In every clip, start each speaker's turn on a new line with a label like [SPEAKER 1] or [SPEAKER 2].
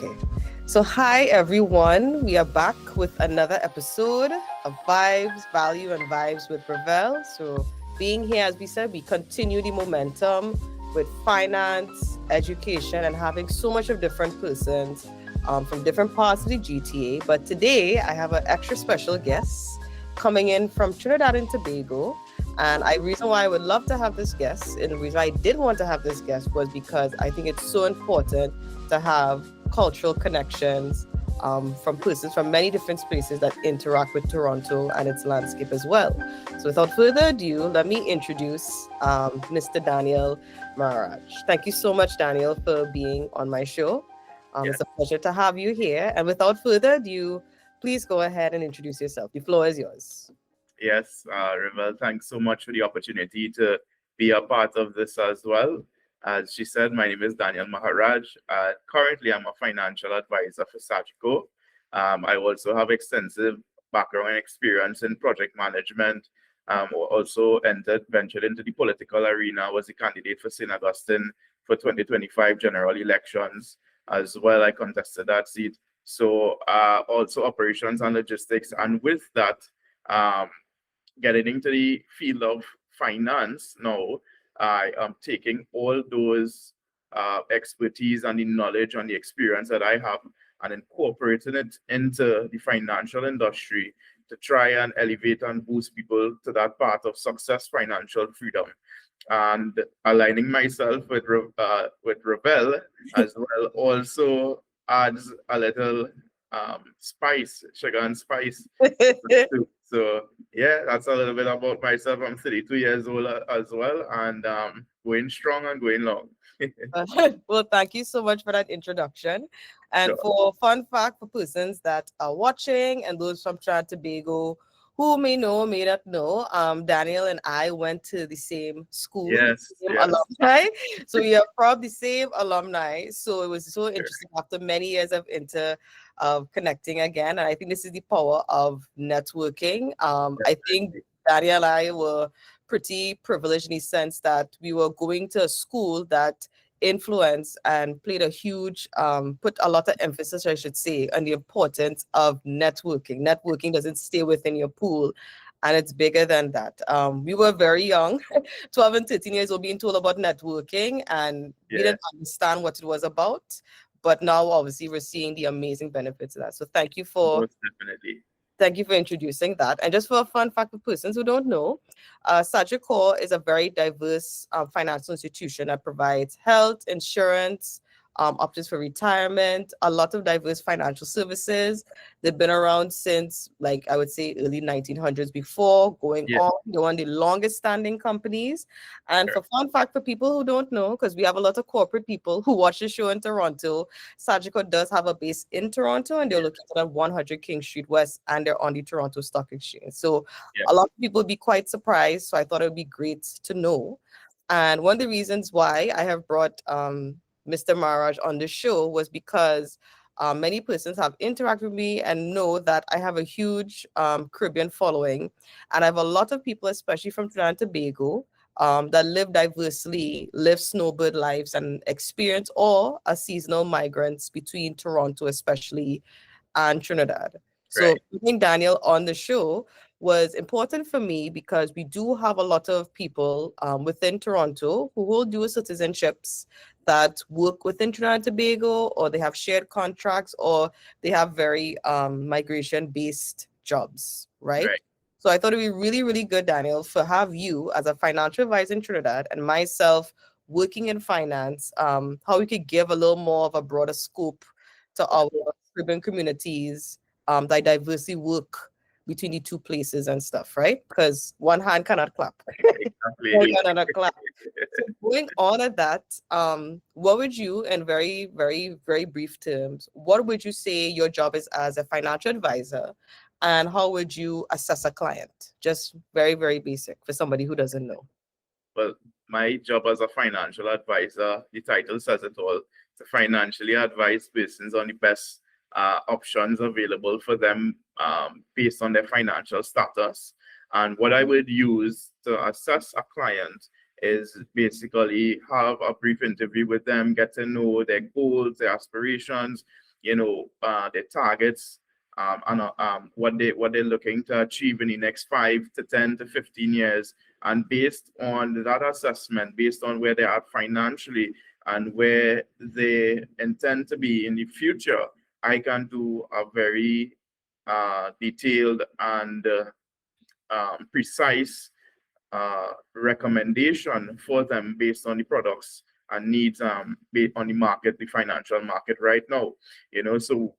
[SPEAKER 1] Okay. So, hi everyone. We are back with another episode of Vibes, Value, and Vibes with Rivelle. So, being here, as we said, we continue the momentum with finance, education, and having so much of different persons from different parts of the GTA. But today, I have an extra special guest coming in from Trinidad and Tobago. And I reason why I would love to have this guest, and the reason I did want to have this guest was because I think it's so important to have cultural connections from persons from many different spaces that interact with Toronto and its landscape as well. So without further ado, let me introduce Mr. Daniel Maharaj. Thank you so much, Daniel, for being on my show.
[SPEAKER 2] Yeah.
[SPEAKER 1] It's a pleasure to have you here. And without further ado, please go ahead and introduce yourself. The floor is yours.
[SPEAKER 2] Yes, Rivelle, thanks so much for the opportunity to be a part of this as well. As she said, my name is Daniel Maharaj. Currently, I'm a financial advisor for Sagicor. I also have extensive background and experience in project management. Also ventured into the political arena, was a candidate for St. Augustine for 2025 general elections. As well, I contested that seat. So also operations and logistics. And with that, getting into the field of finance now, I am taking all those expertise and the knowledge and the experience that I have and incorporating it into the financial industry to try and elevate and boost people to that path of success, financial freedom, and aligning myself with Rivelle as well also adds a little spice, sugar and spice. So yeah, that's a little bit about myself. I'm 32 years old as well, and going strong and going long.
[SPEAKER 1] Well, thank you so much for that introduction. And
[SPEAKER 2] Sure.
[SPEAKER 1] for fun fact for persons that are watching and those from Trinidad and Tobago who may know, may not know, Daniel and I went to the same school,
[SPEAKER 2] Yes,
[SPEAKER 1] same
[SPEAKER 2] yes.
[SPEAKER 1] alumni. So we are from the same alumni. So it was so
[SPEAKER 2] Sure.
[SPEAKER 1] interesting after many years of connecting again. And I think this is the power of networking. I think
[SPEAKER 2] Definitely.
[SPEAKER 1] Daniel and I were pretty privileged in the sense that we were going to a school that influenced and played a huge put a lot of emphasis, I should say, on the importance of networking doesn't stay within your pool, and it's bigger than that. We were very young, 12 and 13 years old, being told about networking, and we
[SPEAKER 2] Yeah,
[SPEAKER 1] didn't understand what it was about, but now obviously we're seeing the amazing benefits of that. So
[SPEAKER 2] most definitely.
[SPEAKER 1] thank you for introducing that. And just for a fun fact for persons who don't know, Sagicor is a very diverse financial institution that provides health, insurance, options for retirement, a lot of diverse financial services. They've been around since, like, I would say early 1900s before, going
[SPEAKER 2] Yeah,
[SPEAKER 1] on. They're one of the longest standing companies. And
[SPEAKER 2] sure.
[SPEAKER 1] for fun fact for people who don't know, because we have a lot of corporate people who watch the show in Toronto, Sagicor does have a base in Toronto, and they're located at 100 King Street West, and they're on the Toronto Stock Exchange. So
[SPEAKER 2] Yeah.
[SPEAKER 1] a lot of people would be quite surprised. So I thought it would be great to know. And one of the reasons why I have brought Mr. Maharaj on the show was because many persons have interacted with me and know that I have a huge Caribbean following, and I have a lot of people, especially from Trinidad and Tobago, that live diversely, live snowbird lives, and experience or are seasonal migrants between Toronto, especially, and Trinidad. So
[SPEAKER 2] Right.
[SPEAKER 1] putting Daniel on the show was important for me because we do have a lot of people within Toronto who will do citizenships that work within Trinidad and Tobago, or they have shared contracts, or they have very migration-based jobs, right?
[SPEAKER 2] Right.
[SPEAKER 1] So I thought it'd be really, really good, Daniel, for have you as a financial advisor in Trinidad and myself working in finance, how we could give a little more of a broader scope to
[SPEAKER 2] Of
[SPEAKER 1] our
[SPEAKER 2] course.
[SPEAKER 1] urban communities that diversely work between the two places and stuff, right? Because one hand cannot clap. One
[SPEAKER 2] Exactly.
[SPEAKER 1] hand cannot clap. So going on at that, what would you, in very, very, very brief terms, what would you say your job is as a financial advisor, and how would you assess a client? Just very, very basic for somebody who doesn't know.
[SPEAKER 2] Well, my job as a financial advisor, the title says it all, to financially advise persons on the best options available for them based on their financial status. And what I would use to assess a client is basically have a brief interview with them, get to know their goals, their aspirations, their targets, and what they're looking to achieve in the next 5 to 10 to 15 years. And based on that assessment, based on where they are financially and where they intend to be in the future, I can do a very detailed and precise recommendation for them based on the products and needs based on the market, the financial market right now. So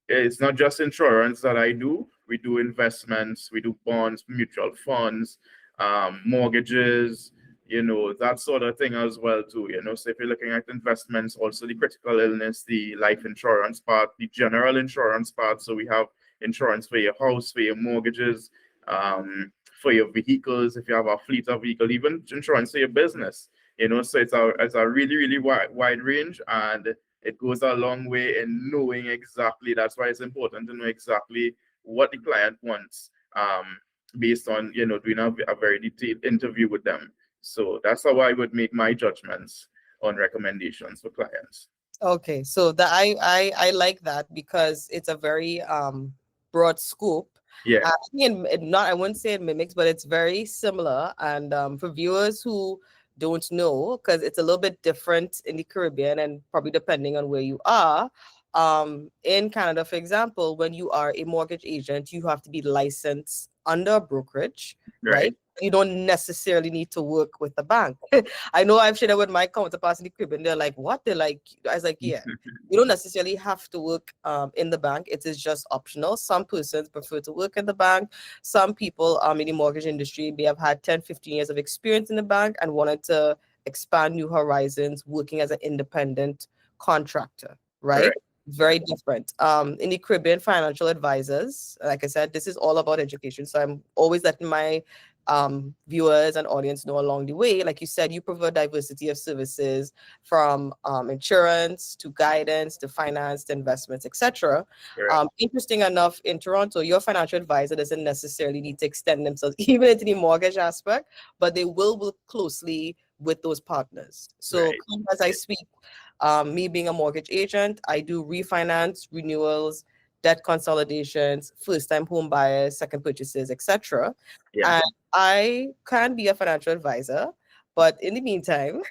[SPEAKER 2] it's not just insurance that I do. We do investments, we do bonds, mutual funds, mortgages, that sort of thing as well too. So if you're looking at investments, also the critical illness, the life insurance part, the general insurance part. So we have insurance for your house, for your mortgages, for your vehicles, if you have a fleet of vehicles, even insurance for your business. So it's a really, really wide range, and it goes a long way in knowing exactly. That's why it's important to know exactly what the client wants, based on doing a very detailed interview with them. So that's how I would make my judgments on recommendations for clients.
[SPEAKER 1] Okay, so that I like that because it's a very broad scope.
[SPEAKER 2] Yeah,
[SPEAKER 1] I think not I wouldn't say it mimics, but it's very similar. And for viewers who don't know, because it's a little bit different in the Caribbean and probably depending on where you are. In Canada, for example, when you are a mortgage agent, you have to be licensed under a brokerage,
[SPEAKER 2] right.
[SPEAKER 1] right? You don't necessarily need to work with the bank. I know I've shared it with my counterparts in the Caribbean. They're like, what? They're like, I was like, yeah, you don't necessarily have to work in the bank. It is just optional. Some persons prefer to work in the bank. Some people in the mortgage industry, they have had 10, 15 years of experience in the bank and wanted to expand new horizons working as an independent contractor, right?
[SPEAKER 2] Correct.
[SPEAKER 1] Very different. In the Caribbean, financial advisors, like I said, this is all about education. So I'm always letting my viewers and audience know along the way. Like you said, you provide diversity of services from insurance to guidance to finance to investments, etc.
[SPEAKER 2] Correct.
[SPEAKER 1] Interesting enough, in Toronto, your financial advisor doesn't necessarily need to extend themselves even into the mortgage aspect, but they will work closely with those partners. So
[SPEAKER 2] Right.
[SPEAKER 1] as I speak, me being a mortgage agent, I do refinance, renewals, debt consolidations, first-time home buyers, second purchases, etc.
[SPEAKER 2] Yeah.
[SPEAKER 1] And I can be a financial advisor, but in the meantime,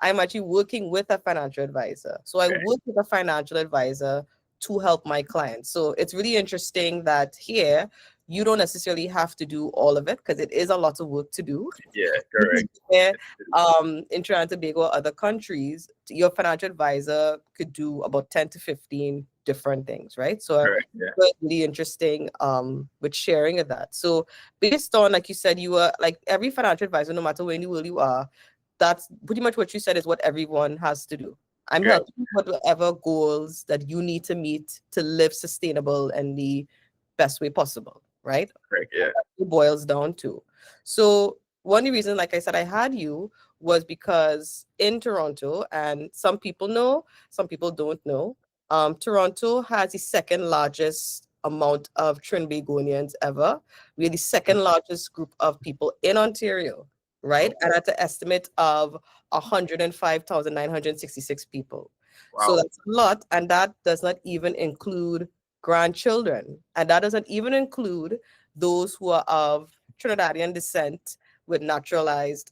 [SPEAKER 1] I'm actually working with a financial advisor. So I
[SPEAKER 2] Right.
[SPEAKER 1] work with a financial advisor to help my clients. So it's really interesting that here you don't necessarily have to do all of it because it is a lot of work to do.
[SPEAKER 2] Yeah. Correct.
[SPEAKER 1] Where, in Trinidad and Tobago or other countries, your financial advisor could do about 10 to 15 different things, right? So
[SPEAKER 2] Correct. Yeah.
[SPEAKER 1] it's really interesting with sharing of that. So based on, like you said, you were like every financial advisor, no matter where in the world you are, that's pretty much what you said is what everyone has to do. I'm
[SPEAKER 2] Yeah.
[SPEAKER 1] helping you with whatever goals that you need to meet to live sustainable and the best way possible, right?
[SPEAKER 2] Correct. Yeah.
[SPEAKER 1] It boils down to. So one of the reasons, like I said, I had you was because in Toronto, and some people know, some people don't know, Toronto has the second largest amount of Trinbagonians ever. We're the second largest group of people in Ontario, right?
[SPEAKER 2] Oh,
[SPEAKER 1] And at an estimate of 105,966 people. So
[SPEAKER 2] wow.
[SPEAKER 1] that's a lot, and that does not even include grandchildren, and that doesn't even include those who are of Trinidadian descent with naturalized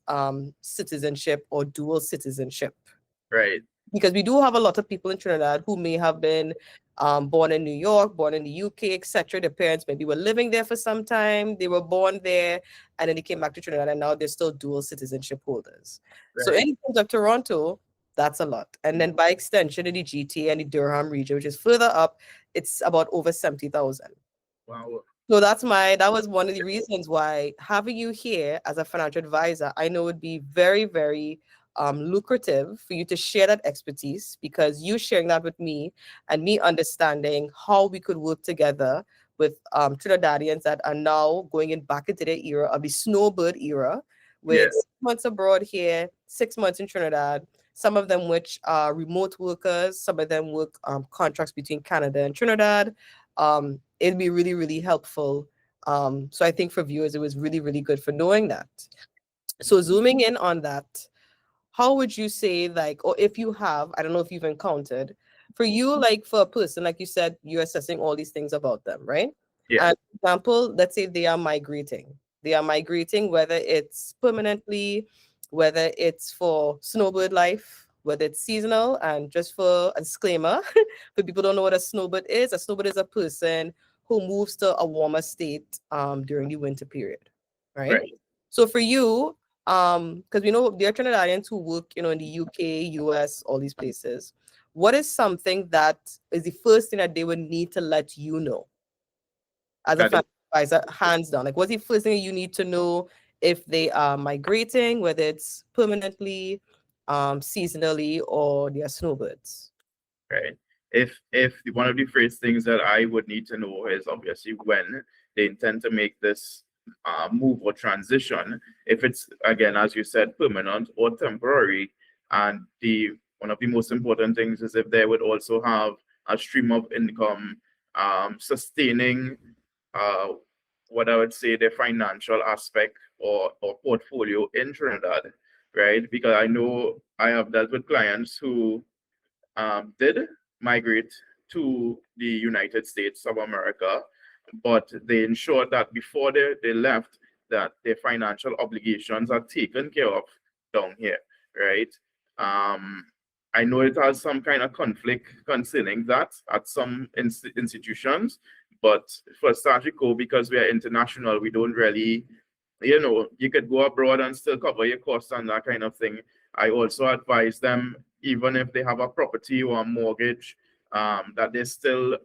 [SPEAKER 1] citizenship or dual citizenship.
[SPEAKER 2] Right.
[SPEAKER 1] Because we do have a lot of people in Trinidad who may have been born in New York, born in the UK, etc. Their parents maybe were living there for some time. They were born there, and then they came back to Trinidad, and now they're still dual citizenship holders. So
[SPEAKER 2] Right.
[SPEAKER 1] in terms of Toronto, that's a lot. And then by extension, in the GTA and the Durham region, which is further up, it's about over 70,000.
[SPEAKER 2] Wow.
[SPEAKER 1] So that was one of the reasons why having you here as a financial advisor, I know would be very, very lucrative for you to share that expertise because you sharing that with me and me understanding how we could work together with Trinidadians that are now going in back into their era of the snowbird era
[SPEAKER 2] Yeah.
[SPEAKER 1] with 6 months abroad here, 6 months in Trinidad, some of them which are remote workers, some of them work contracts between Canada and Trinidad. It'd be really, really helpful. So I think for viewers, it was really, really good for knowing that. So zooming in on that, how would you say, like, or if you have, I don't know if you've encountered, for you, like for a person, like you said, you're assessing all these things about them, right?
[SPEAKER 2] Yeah,
[SPEAKER 1] And for example, let's say they are migrating. They are migrating, whether it's permanently, whether it's for snowbird life, whether it's seasonal. And just for a disclaimer, for people who don't know what a snowbird is a person who moves to a warmer state during the winter period, right?
[SPEAKER 2] right.
[SPEAKER 1] So for you, because we know there are Trinidadians who work, in the UK, US, all these places. What is something that is the first thing that they would need to let you know as a
[SPEAKER 2] That is
[SPEAKER 1] financial advisor, hands down? Like, what's the first thing you need to know if they are migrating, whether it's permanently, seasonally, or they are snowbirds?
[SPEAKER 2] right. One of the first things that I would need to know is obviously when they intend to make this move or transition, if it's again, as you said, permanent or temporary, and the one of the most important things is if they would also have a stream of income sustaining uh, what I would say their financial aspect or portfolio in Trinidad, right? Because I know I have dealt with clients who did migrate to the United States of America, but they ensured that before they left, that their financial obligations are taken care of down here, right? Um, I know it has some kind of conflict concerning that at some institutions, but for Sagicor, because we are international, we don't really, you could go abroad and still cover your costs and that kind of thing. I also advise them, even if they have a property or a mortgage, that they still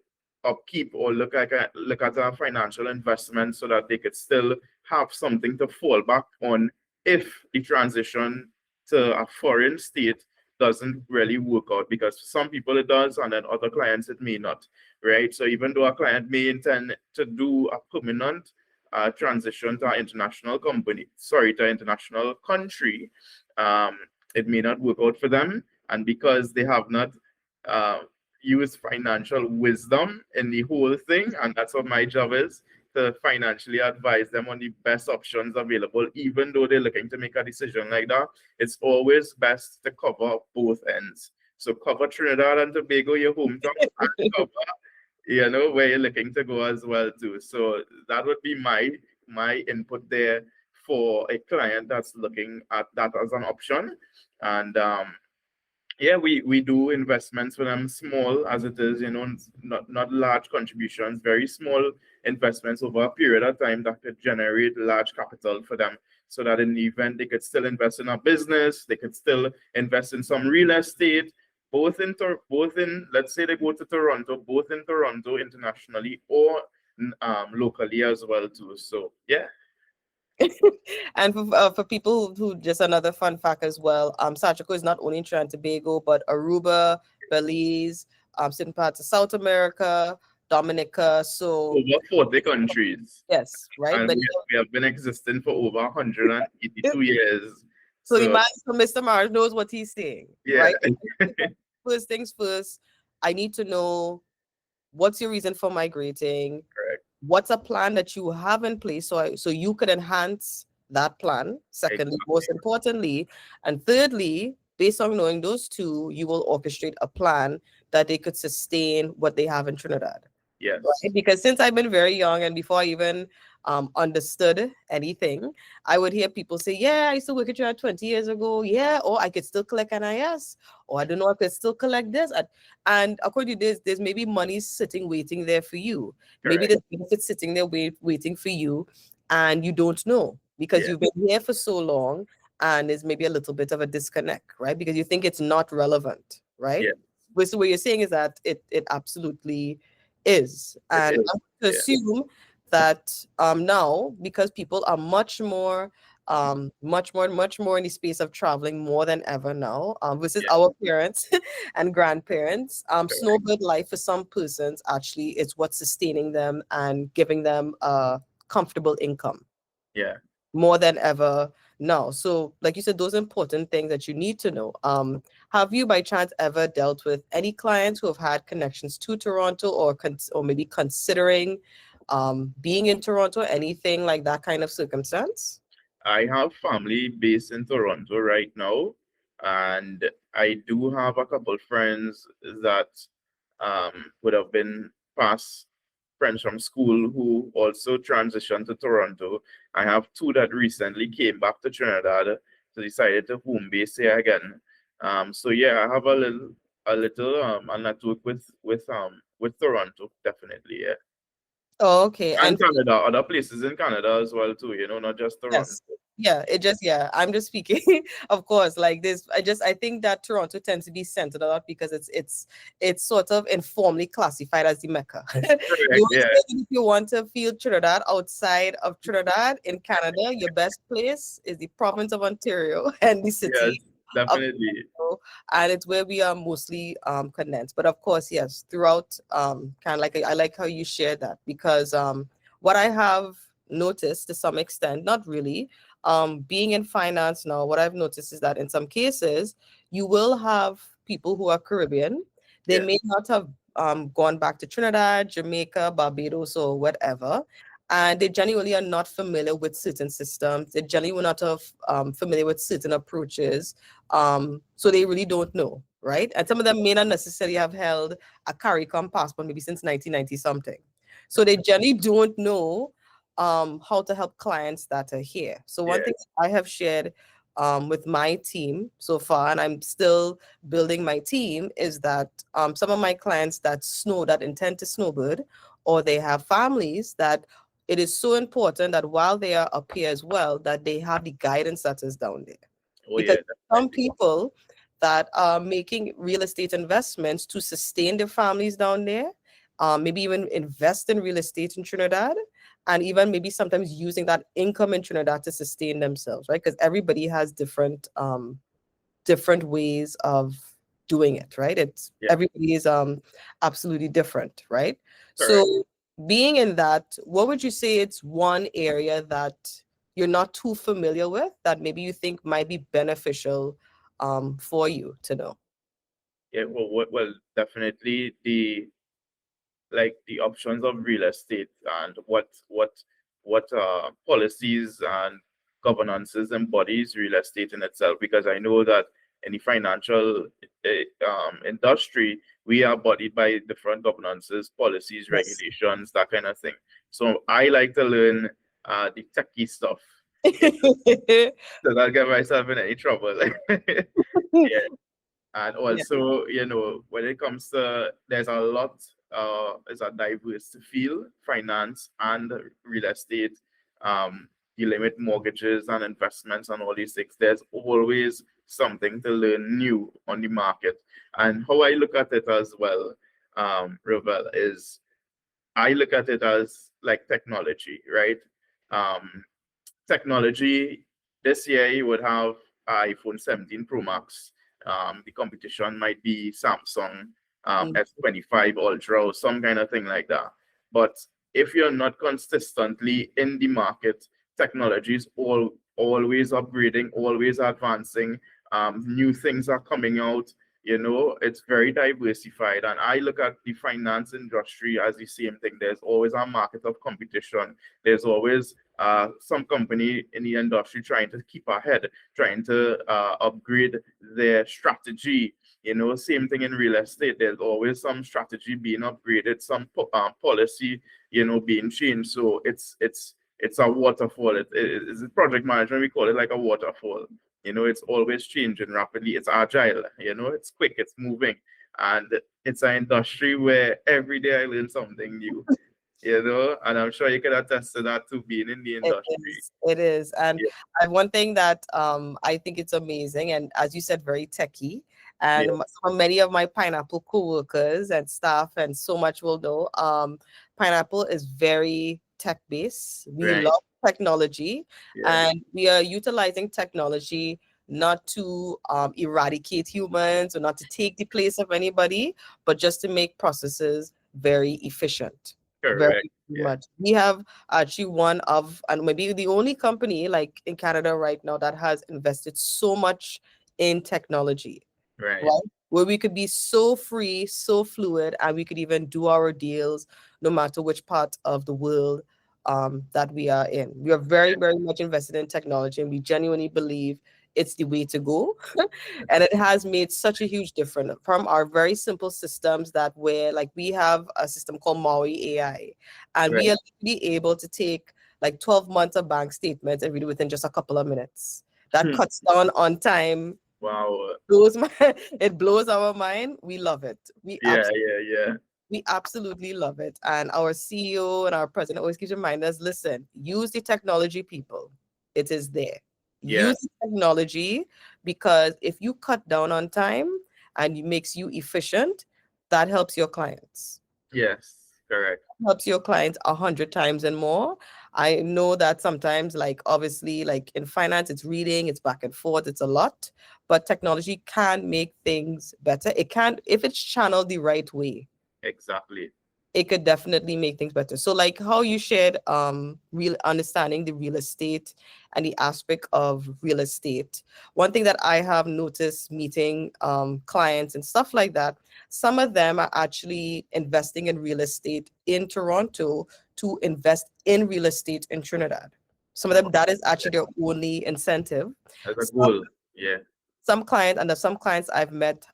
[SPEAKER 2] upkeep or look at a financial investment so that they could still have something to fall back on if the transition to a foreign state doesn't really work out, because for some people it does and then other clients it may not, right? So even though a client may intend to do a permanent transition to an international company, sorry, to an international country, um, it may not work out for them. And because they have not uh, used financial wisdom in the whole thing, and that's what my job is, to financially advise them on the best options available, even though they're looking to make a decision like that, it's always best to cover both ends. So cover Trinidad and Tobago, your hometown, and cover where you're looking to go as well too. So that would be my input there for a client that's looking at that as an option. And yeah, we do investments for them, small as it is, not large contributions, very small investments over a period of time that could generate large capital for them, so that in the event they could still invest in a business, they could still invest in some real estate, both in, let's say they go to Toronto, both in Toronto internationally or locally as well too. So yeah.
[SPEAKER 1] And for people who, just another fun fact as well, Sagicor is not only in Trinidad and Tobago, but Aruba, Belize, certain parts of South America, Dominica. So
[SPEAKER 2] Over 40 countries.
[SPEAKER 1] yes, right.
[SPEAKER 2] And
[SPEAKER 1] But
[SPEAKER 2] we have been existing for over 182 years.
[SPEAKER 1] so the
[SPEAKER 2] So
[SPEAKER 1] man, so Mr. Mars knows what he's saying,
[SPEAKER 2] yeah,
[SPEAKER 1] right? First things first, I need to know what's your reason for migrating.
[SPEAKER 2] correct.
[SPEAKER 1] What's a plan that you have in place so you could enhance that plan? Secondly, most
[SPEAKER 2] Exactly.
[SPEAKER 1] importantly, and thirdly, based on knowing those two, you will orchestrate a plan that they could sustain what they have in Trinidad. Right?
[SPEAKER 2] Yes.
[SPEAKER 1] Because since I've been very young and before I even understood anything, I would hear people say, yeah, I used to work at Trinidad 20 years ago. Yeah, or I could still collect NIS, or I don't know, I could still collect this. And according to this, there's maybe money sitting waiting there for you. Maybe
[SPEAKER 2] Correct.
[SPEAKER 1] there's benefits sitting there waiting for you, and you don't know because
[SPEAKER 2] Yeah.
[SPEAKER 1] you've been here for so long, and there's maybe a little bit of a disconnect, right? Because you think it's not relevant, right?
[SPEAKER 2] Yeah.
[SPEAKER 1] So what you're saying is that it absolutely is.
[SPEAKER 2] It
[SPEAKER 1] And
[SPEAKER 2] is.
[SPEAKER 1] I'm to
[SPEAKER 2] Yeah.
[SPEAKER 1] assume that now, because people are much more in the space of traveling more than ever now, versus
[SPEAKER 2] Yeah.
[SPEAKER 1] our parents and grandparents,
[SPEAKER 2] Correct.
[SPEAKER 1] snowbird life for some persons actually is what's sustaining them and giving them a comfortable income
[SPEAKER 2] Yeah.
[SPEAKER 1] more than ever now. So, like you said, those important things that you need to know. Have you, by chance, ever dealt with any clients who have had connections to Toronto, or maybe considering being in Toronto, anything like that kind of circumstance?
[SPEAKER 2] I have family based in Toronto right now. And I do have a couple friends that would have been past friends from school who also transitioned to Toronto. I have two that recently came back to Trinidad, so decided to home base here again. So yeah, I have a network with Toronto, definitely, yeah.
[SPEAKER 1] Oh, okay.
[SPEAKER 2] And
[SPEAKER 1] And
[SPEAKER 2] Canada, other places in Canada as well too, not just Toronto.
[SPEAKER 1] yes. Yeah, it just I'm just speaking, of course, like this. I think that Toronto tends to be centered a lot because it's sort of informally classified as the Mecca. You
[SPEAKER 2] Correct,
[SPEAKER 1] would
[SPEAKER 2] yeah.
[SPEAKER 1] say that if you want to feel Trinidad outside of Trinidad in Canada, your best place is the province of Ontario and the city
[SPEAKER 2] Yes,
[SPEAKER 1] of
[SPEAKER 2] definitely.
[SPEAKER 1] Toronto, and it's where we are mostly condensed. But of course, yes, throughout kind of like I like how you share that because what I have noticed to some extent, not really, being in finance now, what I've noticed is that in some cases, you will have people who are Caribbean. They
[SPEAKER 2] Yes,
[SPEAKER 1] may not have gone back to Trinidad, Jamaica, Barbados, or whatever. And they genuinely are not familiar with certain systems. They genuinely not have, familiar with certain approaches. So they really don't know, right? And some of them may not necessarily have held a CARICOM passport maybe since 1990 something. So they generally don't know how to help clients that are here. So one
[SPEAKER 2] yeah,
[SPEAKER 1] thing I have shared with my team so far, and I'm still building my team, is that some of my clients that intend to snowbird, or they have families that it is so important that while they are up here as well, that they have the guidance that is down there.
[SPEAKER 2] oh
[SPEAKER 1] Because
[SPEAKER 2] yeah,
[SPEAKER 1] some
[SPEAKER 2] definitely.
[SPEAKER 1] people that are making real estate investments to sustain their families down there, maybe even invest in real estate in Trinidad, and even maybe sometimes using that income in Trinidad to sustain themselves, right? Because everybody has different ways of doing it, right? It's
[SPEAKER 2] Yeah,
[SPEAKER 1] everybody is absolutely different, right?
[SPEAKER 2] correct.
[SPEAKER 1] So being in that, what would you say it's one area that you're not too familiar with that maybe you think might be beneficial for you to know?
[SPEAKER 2] Yeah, well, definitely the options of real estate and what policies and governances embodies real estate in itself. Because I know that in the financial industry, we are bodied by different governances, policies,
[SPEAKER 1] Yes.
[SPEAKER 2] regulations, that kind of thing. So I like to learn the techie stuff, you know, so I'll get myself in any trouble. Yeah. And
[SPEAKER 1] Yeah.
[SPEAKER 2] also, when it comes to, there's a diverse field, finance and real estate, dealing with mortgages and investments and all these things. There's always something to learn new on the market. And how I look at it as well, Rivelle, is I look at it as like technology, right? Um, Technology, this year you would have iPhone 17 Pro Max. The competition might be Samsung
[SPEAKER 1] Mm.
[SPEAKER 2] S25 Ultra or some kind of thing like that. But if you're not consistently in the market, technology is always upgrading, always advancing. New things are coming out. It's very diversified. And I look at the finance industry as the same thing. There's always a market of competition. There's always some company in the industry trying to keep ahead, trying to upgrade their strategy. Same thing in real estate. There's always some strategy being upgraded, some policy, being changed. So it's a waterfall. It's project management. We call it like a waterfall. It's always changing rapidly. It's agile. It's quick. It's moving, and it's an industry where every day I learn something new. And I'm sure you can attest to that too, being in the
[SPEAKER 1] It
[SPEAKER 2] industry.
[SPEAKER 1] is. It is. And
[SPEAKER 2] Yeah,
[SPEAKER 1] one thing that I think it's amazing, and as you said, very techy. And
[SPEAKER 2] yeah,
[SPEAKER 1] many of my pineapple co-workers and staff and so much will know, pineapple is very tech based. We
[SPEAKER 2] right.
[SPEAKER 1] love technology,
[SPEAKER 2] Yeah,
[SPEAKER 1] and we are utilizing technology not to eradicate humans or not to take the place of anybody, but just to make processes very efficient. Very
[SPEAKER 2] correct. Yeah,
[SPEAKER 1] much. We have actually one of, and maybe the only company like in Canada right now that has invested so much in technology,
[SPEAKER 2] right,
[SPEAKER 1] right? Where we could be so free, so fluid, and we could even do our deals no matter which part of the world that we are in. We are very, very much invested in technology, and we genuinely believe it's the way to go. And it has made such a huge difference from our very simple systems that where like we have a system called Maui AI, and we
[SPEAKER 2] Right.
[SPEAKER 1] are literally able to take like 12 months of bank statements and read it within just a couple of minutes. That
[SPEAKER 2] Hmm.
[SPEAKER 1] cuts down on time.
[SPEAKER 2] Wow.
[SPEAKER 1] Blows my it blows our mind. We love it.
[SPEAKER 2] Yeah, yeah, yeah.
[SPEAKER 1] We absolutely love it. And our CEO and our president always keeps reminding us, listen, use the technology, people. It is there.
[SPEAKER 2] Yeah.
[SPEAKER 1] Use the technology, because if you cut down on time and it makes you efficient, that helps your clients.
[SPEAKER 2] Yes. Correct.
[SPEAKER 1] Helps your clients 100 times and more. I know that sometimes, like obviously, like in finance, it's reading, it's back and forth, it's a lot, but technology can make things better. It can, if it's channeled the right way,
[SPEAKER 2] Exactly.
[SPEAKER 1] it could definitely make things better. So like how you shared real understanding the real estate and the aspect of real estate. One thing that I have noticed meeting clients and stuff like that, some of them are actually investing in real estate in Toronto to invest in real estate in Trinidad. Some of them, that is actually their only incentive.
[SPEAKER 2] That's a goal. Yeah.
[SPEAKER 1] Some clients, and there's some clients I've met,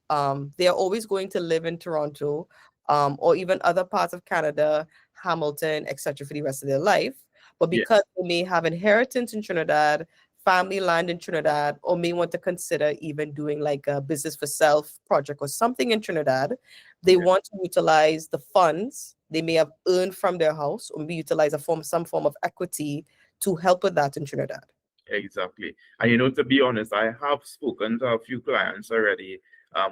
[SPEAKER 1] they're always going to live in Toronto, or even other parts of Canada, Hamilton, etc., for the rest of their life. But
[SPEAKER 2] Yeah.
[SPEAKER 1] because they may have inheritance in Trinidad, family land in Trinidad, or may want to consider even doing like a business for self project or something in Trinidad, they
[SPEAKER 2] Yeah.
[SPEAKER 1] want to utilize the funds they may have earned from their house, or maybe utilize some form of equity to help with that in Trinidad.
[SPEAKER 2] Exactly. And to be honest, I have spoken to a few clients already,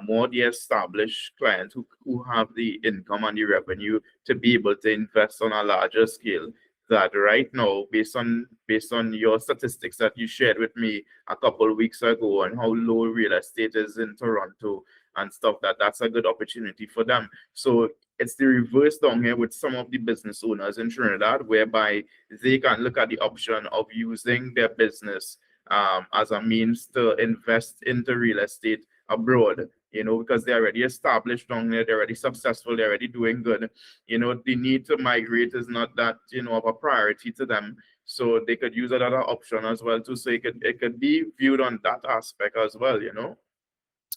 [SPEAKER 2] more the established clients who have the income and the revenue to be able to invest on a larger scale. That right now, based on your statistics that you shared with me a couple of weeks ago, and how low real estate is in Toronto and stuff, that's a good opportunity for them. So it's the reverse down here with some of the business owners in Trinidad, whereby they can look at the option of using their business as a means to invest into real estate abroad, because they're already established down there, they're already successful, they're already doing good. The need to migrate is not that, of a priority to them. So they could use another option as well too. So it could be viewed on that aspect as well.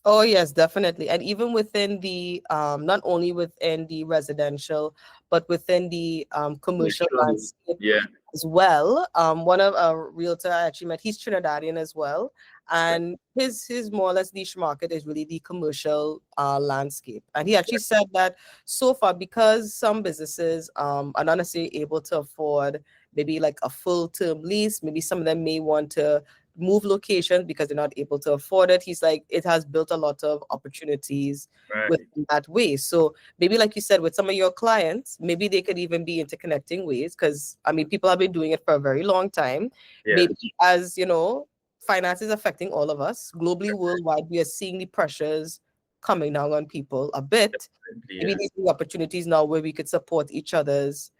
[SPEAKER 1] Oh yes, definitely. And even within the not only within the residential, but within the commercial
[SPEAKER 2] Commercial.
[SPEAKER 1] landscape
[SPEAKER 2] Yeah.
[SPEAKER 1] as well. One of our realtor I actually met, he's Trinidadian as well. And his more or less niche market is really the commercial landscape. And he actually said that so far, because some businesses are not necessarily able to afford maybe like a full term lease, maybe some of them may want to move locations because they're not able to afford it. He's like, it has built a lot of opportunities
[SPEAKER 2] Right.
[SPEAKER 1] within that way. So maybe like you said, with some of your clients, maybe they could even be interconnecting ways, because I mean, people have been doing it for a very long time.
[SPEAKER 2] Yeah.
[SPEAKER 1] Maybe as you know, finance is affecting all of us globally, worldwide. We are seeing the pressures coming down on people a bit. Maybe
[SPEAKER 2] Yes.
[SPEAKER 1] these are opportunities now where we could support each other's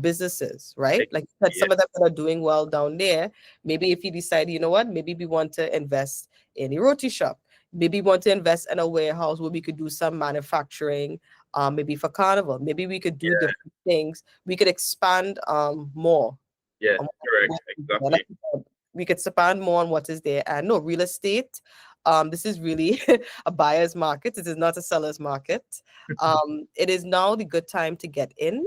[SPEAKER 1] businesses, right? Like you said,
[SPEAKER 2] Yeah.
[SPEAKER 1] some of them that are doing well down there. Maybe if you decide, you know what, maybe we want to invest in a roti shop. Maybe we want to invest in a warehouse where we could do some manufacturing, maybe for carnival. Maybe we could do
[SPEAKER 2] Yeah.
[SPEAKER 1] different things. We could expand more
[SPEAKER 2] Yeah.
[SPEAKER 1] on
[SPEAKER 2] Correct.
[SPEAKER 1] what is there. Like
[SPEAKER 2] Exactly.
[SPEAKER 1] you said, we could expand more on what is there. And no, real estate, this is really a buyer's market. It is not a seller's market. It is now the good time to get in.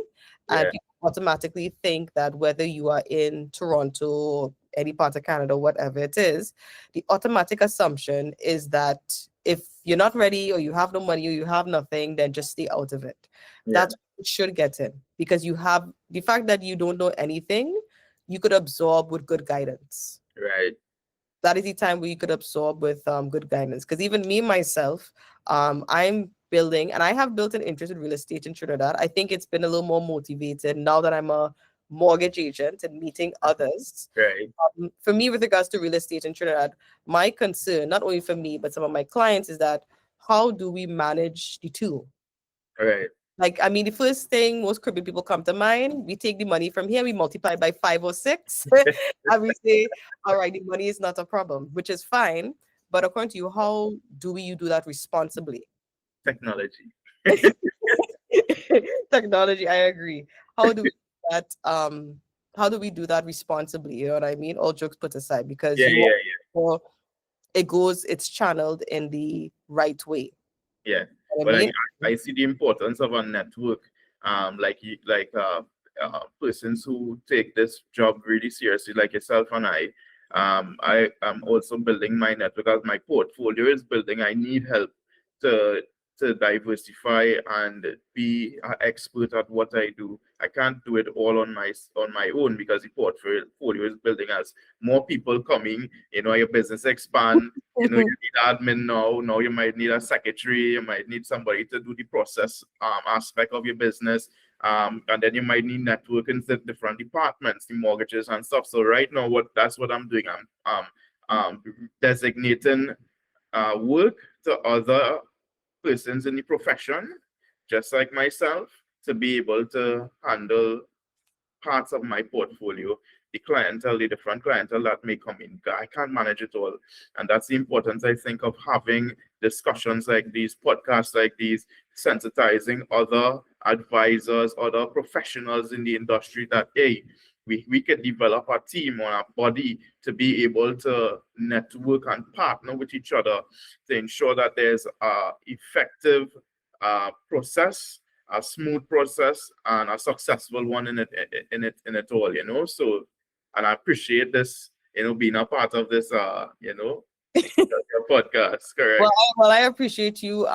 [SPEAKER 1] And
[SPEAKER 2] Yeah.
[SPEAKER 1] people automatically think that whether you are in Toronto or any part of Canada, whatever it is, the automatic assumption is that if you're not ready or you have no money or you have nothing, then just stay out of it.
[SPEAKER 2] Yeah.
[SPEAKER 1] That's what you should get in, because you have the fact that you don't know anything, you could absorb with good guidance.
[SPEAKER 2] Right.
[SPEAKER 1] That is the time where you could absorb with good guidance. Because even me myself, I'm building, and I have built an interest in real estate in Trinidad. I think it's been a little more motivated now that I'm a mortgage agent and meeting others.
[SPEAKER 2] Right.
[SPEAKER 1] For me, with regards to real estate in Trinidad, my concern, not only for me but some of my clients, is that how do we manage the two?
[SPEAKER 2] Right.
[SPEAKER 1] Like, I mean, the first thing most Caribbean people come to mind, we take the money from here, we multiply by 5 or 6, and we say, all right, the money is not a problem, which is fine. But according to you, how do you do that responsibly?
[SPEAKER 2] Technology.
[SPEAKER 1] Technology, I agree. How do we do that? How do we do that responsibly? You know what I mean? All jokes put aside, because
[SPEAKER 2] Yeah.
[SPEAKER 1] you
[SPEAKER 2] Yeah.
[SPEAKER 1] want it's channeled in the right way.
[SPEAKER 2] Yeah,
[SPEAKER 1] You know what I
[SPEAKER 2] but
[SPEAKER 1] mean?
[SPEAKER 2] I see the importance of a network. Persons who take this job really seriously, like yourself and I am also building my network as my portfolio is building. I need help to diversify and be an expert at what I do. I can't do it all on my own because the portfolio is building as more people coming. Your business expand. You need admin now. Now you might need a secretary. You might need somebody to do the process aspect of your business. And then you might need networking in different departments, the mortgages and stuff. So right now, that's what I'm doing. Designating work to other persons in the profession, just like myself, to be able to handle parts of my portfolio, the different clientele that may come in. I can't manage it all. And that's the importance, I think, of having discussions like these, podcasts like these, sensitizing other advisors, other professionals in the industry that, hey, we can develop a team or a body to be able to network and partner with each other to ensure that there's a effective process, a smooth process, and a successful one in it all. So, and I appreciate this, being a part of this your podcast.
[SPEAKER 1] Well,
[SPEAKER 2] Correct.
[SPEAKER 1] I appreciate you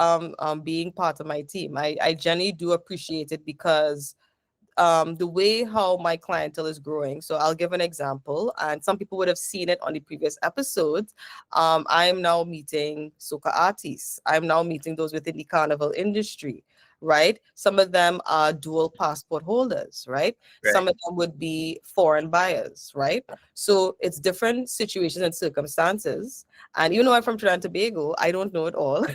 [SPEAKER 1] being part of my team. I genuinely do appreciate it because the way how my clientele is growing. So I'll give an example, and some people would have seen it on the previous episodes. I am now meeting soca artists. I'm now meeting those within the carnival industry, right? Some of them are dual passport holders, right? Some
[SPEAKER 2] Right.
[SPEAKER 1] of them would be foreign buyers, right? So it's different situations and circumstances. And even though I'm from Trinidad and Tobago, I don't know it all.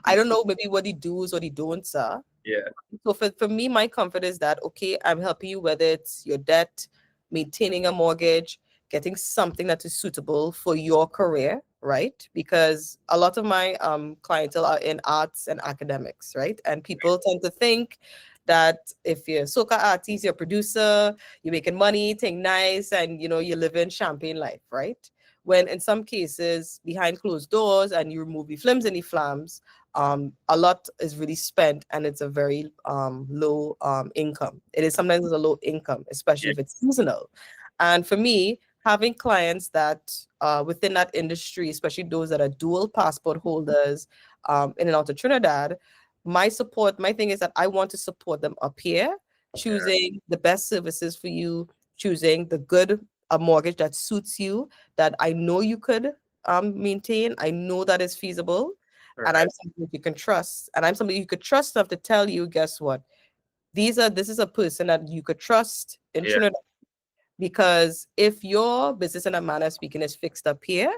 [SPEAKER 1] I don't know maybe what the do's or the don'ts are.
[SPEAKER 2] Yeah.
[SPEAKER 1] So for me, my comfort is that, okay, I'm helping you, whether it's your debt, maintaining a mortgage, getting something that is suitable for your career, right? Because a lot of my clientele are in arts and academics, right? And people tend to think that if you're a soca artist, you're a producer, you're making money, think nice, and you're living champagne life, right? When in some cases, behind closed doors, and you remove the flims and the flams, a lot is really spent, and it's a very low income. It is sometimes a low income, especially
[SPEAKER 2] Yeah.
[SPEAKER 1] if it's seasonal. And for me, having clients that within that industry, especially those that are dual passport holders in and out of Trinidad, my thing is that I want to support them up here, choosing the best services for you, choosing the good a mortgage that suits you, that I know you could maintain. I know that is feasible, and I'm
[SPEAKER 2] Correct.
[SPEAKER 1] somebody you can trust. And I'm somebody you could trust enough to tell you, guess what? This is a person that you could trust in
[SPEAKER 2] Yeah.
[SPEAKER 1] Trinidad. Because if your business in a manner of speaking is fixed up here,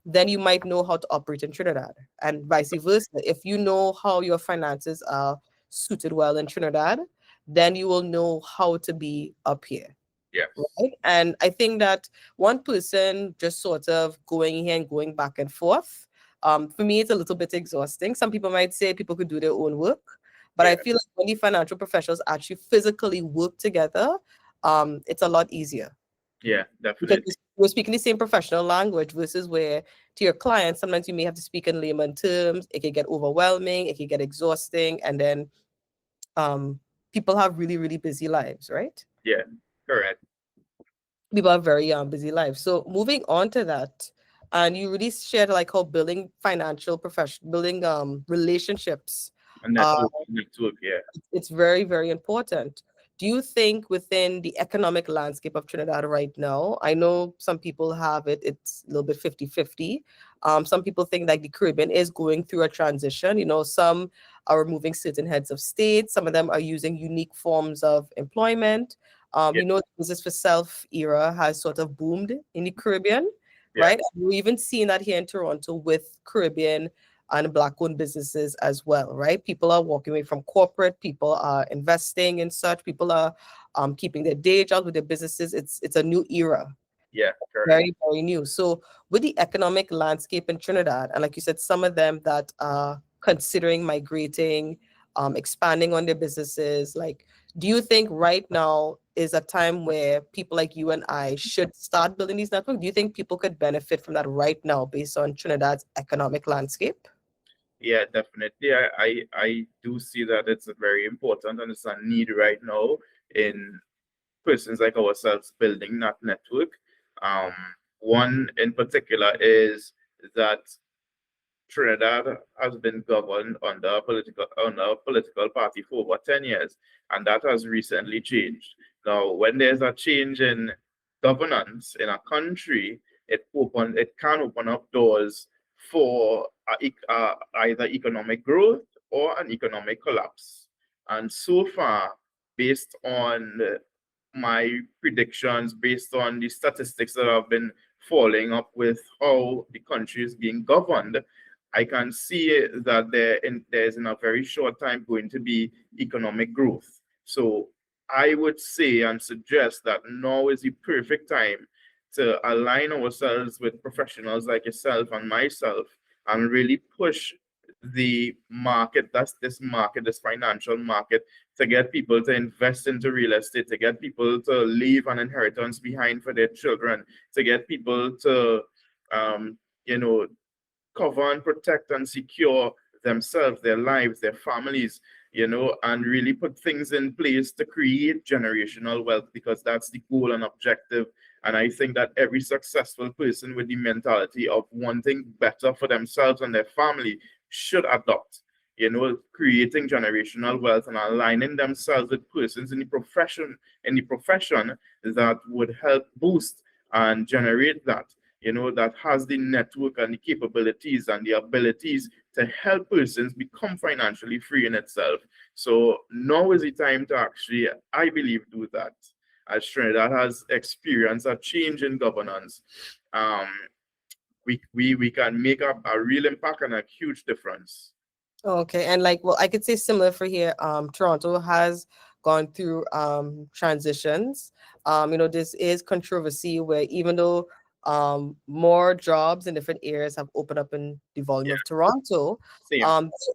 [SPEAKER 1] then you might know how to operate in Trinidad. And vice versa. If you know how your finances are suited well in Trinidad, then you will know how to be up here.
[SPEAKER 2] Yes.
[SPEAKER 1] Right? And I think that one person just sort of going here and going back and forth, for me, it's a little bit exhausting. Some people might say people could do their own work, but I
[SPEAKER 2] Yeah.
[SPEAKER 1] feel like when the financial professionals actually physically work together, it's a lot easier
[SPEAKER 2] Yeah.
[SPEAKER 1] because
[SPEAKER 2] Definitely.
[SPEAKER 1] we're speaking the same professional language versus where to your clients, sometimes you may have to speak in layman terms. It can get overwhelming, it can get exhausting, and then um, people have really, really busy lives, right?
[SPEAKER 2] Yeah. Correct.
[SPEAKER 1] People have very busy lives. So moving on to that, and you really shared like how building financial profession, building relationships,
[SPEAKER 2] A
[SPEAKER 1] uh,
[SPEAKER 2] network. Yeah.
[SPEAKER 1] it's very, very important. Do you think within the economic landscape of Trinidad right now, I know some people have it's a little bit 50-50. Some people think like the Caribbean is going through a transition. Some are removing certain heads of state. Some of them are using unique forms of employment.
[SPEAKER 2] Yeah.
[SPEAKER 1] The business for self era has sort of boomed in the Caribbean,
[SPEAKER 2] Yeah.
[SPEAKER 1] right? And we're even seeing that here in Toronto with Caribbean and Black-owned businesses as well, right? People are walking away from corporate. People are investing in such. People are keeping their day jobs with their businesses. It's a new era,
[SPEAKER 2] Yeah. Correct.
[SPEAKER 1] very, very new. So with the economic landscape in Trinidad, and like you said, some of them that are considering migrating, expanding on their businesses, like, do you think right now is a time where people like you and I should start building these networks? Do you think people could benefit from that right now based on Trinidad's economic landscape?
[SPEAKER 2] Yeah, definitely. I do see that it's very important and it's a need right now in persons like ourselves building that network. Um, One in particular is that Trinidad has been governed under a political party for over 10 years, and that has recently changed. Now, when there's a change in governance in a country, it can open up doors for either economic growth or an economic collapse. And so far, based on my predictions, based on the statistics that have been falling up with how the country is being governed, I can see that there's in a very short time going to be economic growth. So I would say and suggest that now is the perfect time to align ourselves with professionals like yourself and myself and really push the market, this financial market, to get people to invest into real estate, to get people to leave an inheritance behind for their children, to get people to um, you know, cover and protect and secure themselves, their lives, their families, and really put things in place to create generational wealth, because that's the goal and objective. And I think that every successful person with the mentality of wanting better for themselves and their family should adopt, creating generational wealth and aligning themselves with persons in the profession that would help boost and generate that, that has the network and the capabilities and the abilities to help persons become financially free in itself. So now is the time to actually, I believe, do that. As Trinidad has experienced a change in governance, um, we can make a real impact and a huge difference.
[SPEAKER 1] Okay, and like, well, I could say similar for here. Toronto has gone through transitions. This is controversy where even though more jobs in different areas have opened up in the volume
[SPEAKER 2] Yeah,
[SPEAKER 1] of Toronto,
[SPEAKER 2] same.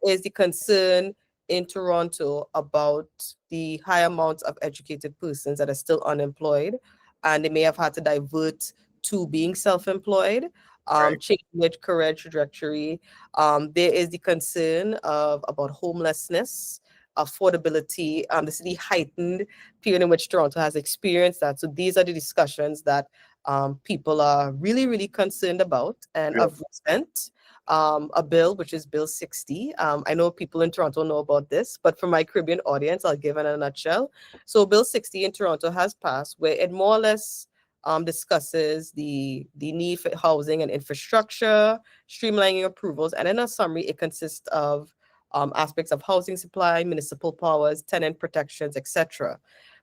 [SPEAKER 1] there is the concern in Toronto about the high amount of educated persons that are still unemployed, and they may have had to divert to being self-employed,
[SPEAKER 2] Right.
[SPEAKER 1] change their career trajectory. There is the concern of about homelessness, affordability. This is the heightened period in which Toronto has experienced that. So these are the discussions that people are really, really concerned about. And
[SPEAKER 2] Yeah.
[SPEAKER 1] of recent, a bill, which is Bill 60. I know people in Toronto know about this, but for my Caribbean audience, I'll give it in a nutshell. So Bill 60 in Toronto has passed, where it more or less discusses the need for housing and infrastructure, streamlining approvals, and in a summary, it consists of aspects of housing supply, municipal powers, tenant protections, etc.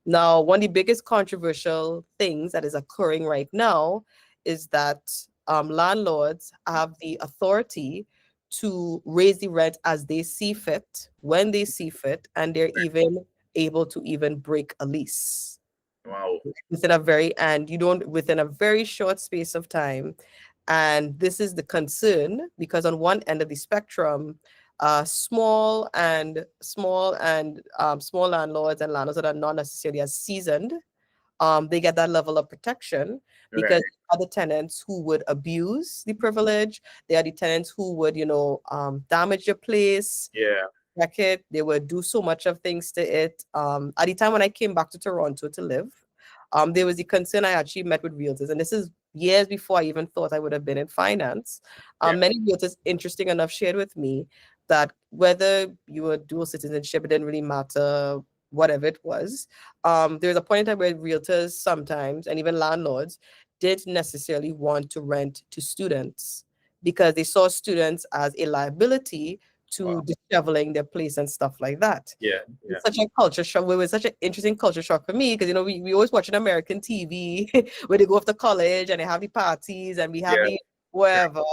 [SPEAKER 1] Now, one of the biggest controversial things that is occurring right now is that landlords have the authority to raise the rent as they see fit, when they see fit, and they're even able to even break a lease
[SPEAKER 2] Wow.
[SPEAKER 1] within a very and you don't within a very short space of time. And this is the concern because on one end of the spectrum, small landlords and landlords that are not necessarily as seasoned, they get that level of protection because
[SPEAKER 2] Right.
[SPEAKER 1] other tenants who would abuse the privilege, they are the tenants who would, damage your place,
[SPEAKER 2] Yeah.
[SPEAKER 1] wreck it. They would do so much of things to it. At the time when I came back to Toronto to live, there was the concern. I actually met with realtors, and this is years before I even thought I would have been in finance.
[SPEAKER 2] Yeah.
[SPEAKER 1] Many realtors, interesting enough, shared with me that whether you were dual citizenship, it didn't really matter, whatever it was. There's a point in time where realtors sometimes, and even landlords, didn't necessarily want to rent to students because they saw students as a liability to
[SPEAKER 2] Wow.
[SPEAKER 1] disheveling their place and stuff like that.
[SPEAKER 2] Yeah. Yeah.
[SPEAKER 1] It's such a culture shock. It was such an interesting culture shock for me because we always watch an American TV where they go off to college and they have the parties and we have
[SPEAKER 2] Yeah.
[SPEAKER 1] the wherever.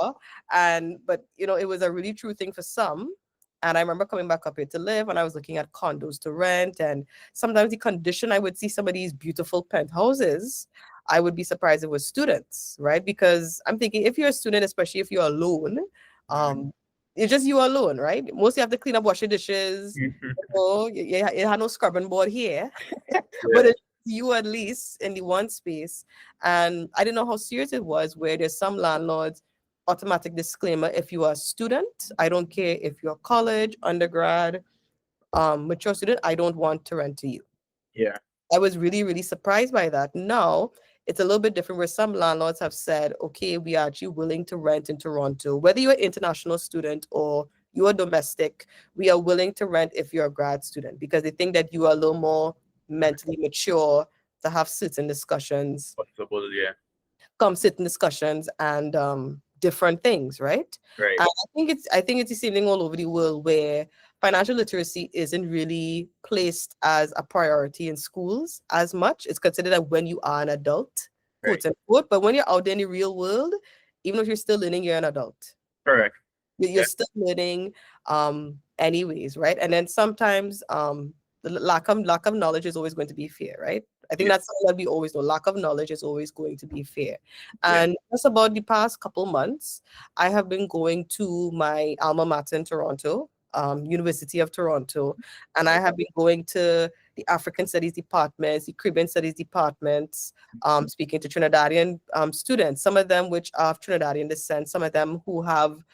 [SPEAKER 1] And but it was a really true thing for some. And I remember coming back up here to live and I was looking at condos to rent. And sometimes the condition I would see some of these beautiful penthouses, I would be surprised it was students, right? Because I'm thinking if you're a student, especially if you're alone,
[SPEAKER 2] Mhm.
[SPEAKER 1] um, it's just you alone, right? Mostly have to clean up, wash your dishes. You had no scrubbing board here, but
[SPEAKER 2] Yeah.
[SPEAKER 1] it's you at least in the one space. And I didn't know how serious it was, where there's some landlords, automatic disclaimer, if you are a student, I don't care if you're college, undergrad, mature student, I don't want to rent to you.
[SPEAKER 2] Yeah.
[SPEAKER 1] I was really, really surprised by that. Now it's a little bit different where some landlords have said, okay, we are actually willing to rent in Toronto, whether you're an international student or you're domestic, we are willing to rent if you're a grad student because they think that you are a little more mentally mature to have certain discussions,
[SPEAKER 2] Possible. Yeah.
[SPEAKER 1] come sit in discussions and different things, right?
[SPEAKER 2] Right.
[SPEAKER 1] And I think it's the same thing all over the world where financial literacy isn't really placed as a priority in schools as much. It's considered that when you are an adult,
[SPEAKER 2] Right.
[SPEAKER 1] quote unquote, but when you're out there in the real world, even if you're still learning, you're an adult.
[SPEAKER 2] Correct.
[SPEAKER 1] You're
[SPEAKER 2] Yeah.
[SPEAKER 1] still learning anyways, right? And then sometimes the lack of knowledge is always going to be fear, right? I think
[SPEAKER 2] Yeah.
[SPEAKER 1] that's something that we always know. Lack of knowledge is always going to be fear.
[SPEAKER 2] Yeah.
[SPEAKER 1] And just about the past couple months, I have been going to my alma mater in Toronto, University of Toronto, and I have been going to the African Studies departments, the Caribbean Studies departments, speaking to Trinidadian students, some of them which are of Trinidadian descent, some of them who have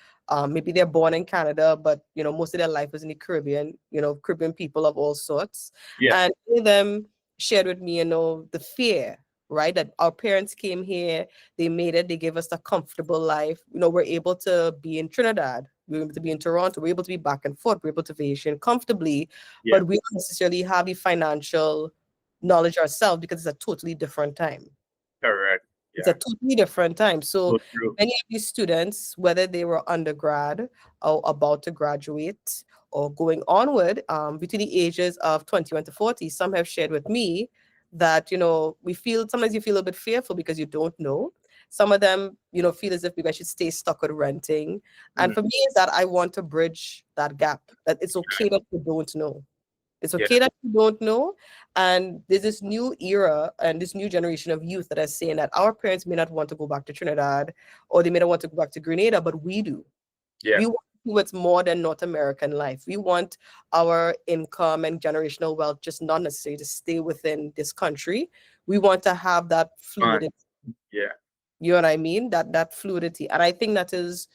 [SPEAKER 1] maybe they're born in Canada, but most of their life was in the Caribbean. Caribbean people of all sorts,
[SPEAKER 2] Yeah.
[SPEAKER 1] and many of them shared with me, the fear, right? That our parents came here, they made it, they gave us a comfortable life. We're able to be in Trinidad, we're able to be in Toronto, we're able to be back and forth, we're able to vacation comfortably,
[SPEAKER 2] Yeah.
[SPEAKER 1] but we don't necessarily have the financial knowledge ourselves because it's a totally different time.
[SPEAKER 2] Correct.
[SPEAKER 1] It's
[SPEAKER 2] Yeah.
[SPEAKER 1] a totally different time. So
[SPEAKER 2] So true.
[SPEAKER 1] many of these students, whether they were undergrad or about to graduate or going onward, between the ages of 21 to 40, some have shared with me that, sometimes you feel a little bit fearful because you don't know. Some of them, feel as if maybe I should stay stuck with renting. And
[SPEAKER 2] Mm.
[SPEAKER 1] for me, is that I want to bridge that gap, that it's okay that you don't know. It's
[SPEAKER 2] Yeah.
[SPEAKER 1] okay that you don't know. And there's this new era and this new generation of youth that are saying that our parents may not want to go back to Trinidad or they may not want to go back to Grenada, but we do.
[SPEAKER 2] Yeah.
[SPEAKER 1] We want to do what's more than North American life. We want our income and generational wealth just not necessarily to stay within this country. We want to have that
[SPEAKER 2] Fine.
[SPEAKER 1] fluidity.
[SPEAKER 2] Yeah.
[SPEAKER 1] You know what I mean? That fluidity. And I think that is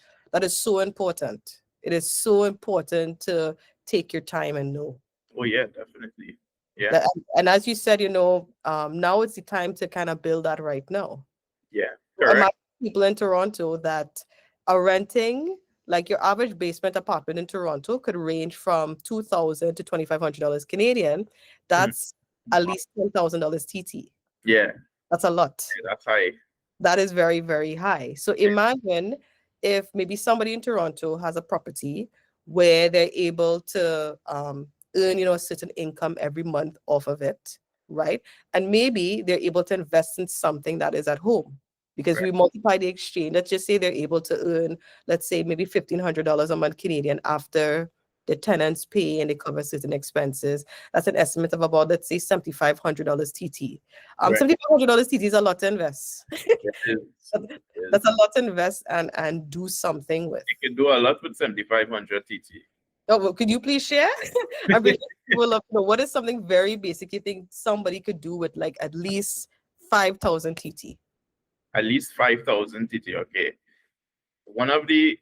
[SPEAKER 1] so important. It is so important to take your time and know.
[SPEAKER 2] Oh yeah. Definitely. Yeah.
[SPEAKER 1] That, and as you said, now it's the time to kind of build that right now.
[SPEAKER 2] Yeah.
[SPEAKER 1] So
[SPEAKER 2] Correct.
[SPEAKER 1] imagine people in Toronto that are renting, like your average basement apartment in Toronto could range from $2,000 to $2,500 Canadian.
[SPEAKER 2] Mm.
[SPEAKER 1] That's at least $10,000 TT.
[SPEAKER 2] Yeah.
[SPEAKER 1] That's a lot.
[SPEAKER 2] That's high.
[SPEAKER 1] That is very, very high. So
[SPEAKER 2] Yeah.
[SPEAKER 1] imagine if maybe somebody in Toronto has a property where they're able to earn, a certain income every month off of it, right? And maybe they're able to invest in something that is at home because
[SPEAKER 2] Right.
[SPEAKER 1] we multiply the exchange. Let's just say they're able to earn, let's say maybe $1,500 a month Canadian after the tenants pay and they cover certain expenses. That's an estimate of about, let's say, $7,500 TT.
[SPEAKER 2] Right.
[SPEAKER 1] $7,500 TT is a lot to invest.
[SPEAKER 2] It is. It is.
[SPEAKER 1] That's a lot to invest and do something with.
[SPEAKER 2] You can do a lot with 7,500 TT.
[SPEAKER 1] Oh, well, could you please share? I'm really people love to know what is something very basic you think somebody could do with like at least 5,000 TT.
[SPEAKER 2] At least 5,000 TT. Okay. One of the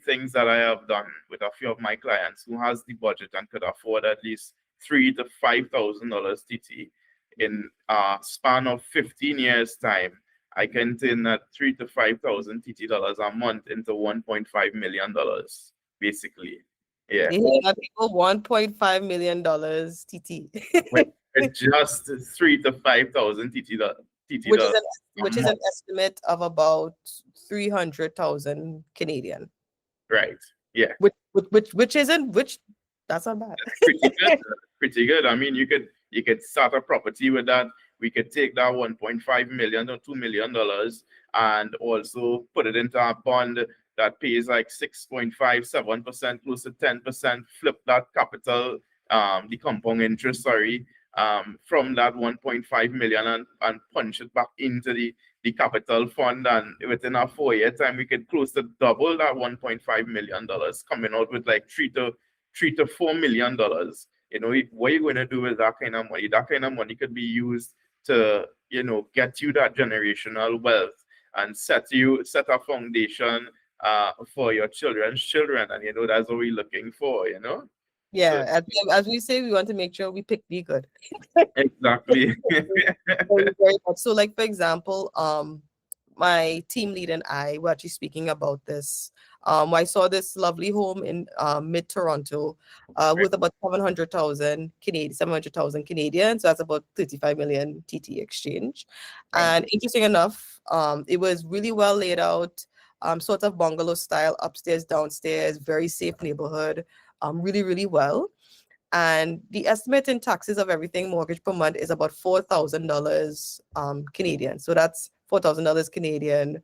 [SPEAKER 2] things that I have done with a few of my clients who has the budget and could afford at least $3,000 to $5,000 TT in a span of 15 years time, I can turn that 3,000 to 5,000 TT dollars a month into $1.5 million, basically. Yeah.
[SPEAKER 1] Yeah, people $1.5 million TT,
[SPEAKER 2] With just 3,000 to 5,000 TT
[SPEAKER 1] which is
[SPEAKER 2] dollars
[SPEAKER 1] which is an estimate of about 300,000 Canadian.
[SPEAKER 2] Right. Yeah.
[SPEAKER 1] Which that's not bad.
[SPEAKER 2] Pretty good. Pretty good. I mean, you could start a property with that. We could take that 1.5 million or $2 million and also put it into a bond that pays like 6.57%, close to 10%, flip that capital, the compound interest, sorry, from that 1.5 million and punch it back into the capital fund. And within a 4-year time, we could close to double that $1.5 million, coming out with like $3 to $4 million. What are you going to do with that kind of money? That kind of money could be used to, get you that generational wealth and set a foundation for your children's children. And, that's what we're looking for. So,
[SPEAKER 1] Yeah, as we say, we want to make sure we pick the good.
[SPEAKER 2] exactly.
[SPEAKER 1] Very, very much. So, like for example, my team lead and I were actually speaking about this. I saw this lovely home in mid Toronto,
[SPEAKER 2] Right.
[SPEAKER 1] worth about 700,000 Canadian, 700,000 Canadian. So that's about 35 million TT exchange.
[SPEAKER 2] Right.
[SPEAKER 1] And interesting enough, it was really well laid out, sort of bungalow style, upstairs, downstairs, very safe neighborhood, really, really well. And the estimate in taxes of everything mortgage per month is about $4,000 Canadian. So that's $4,000 Canadian,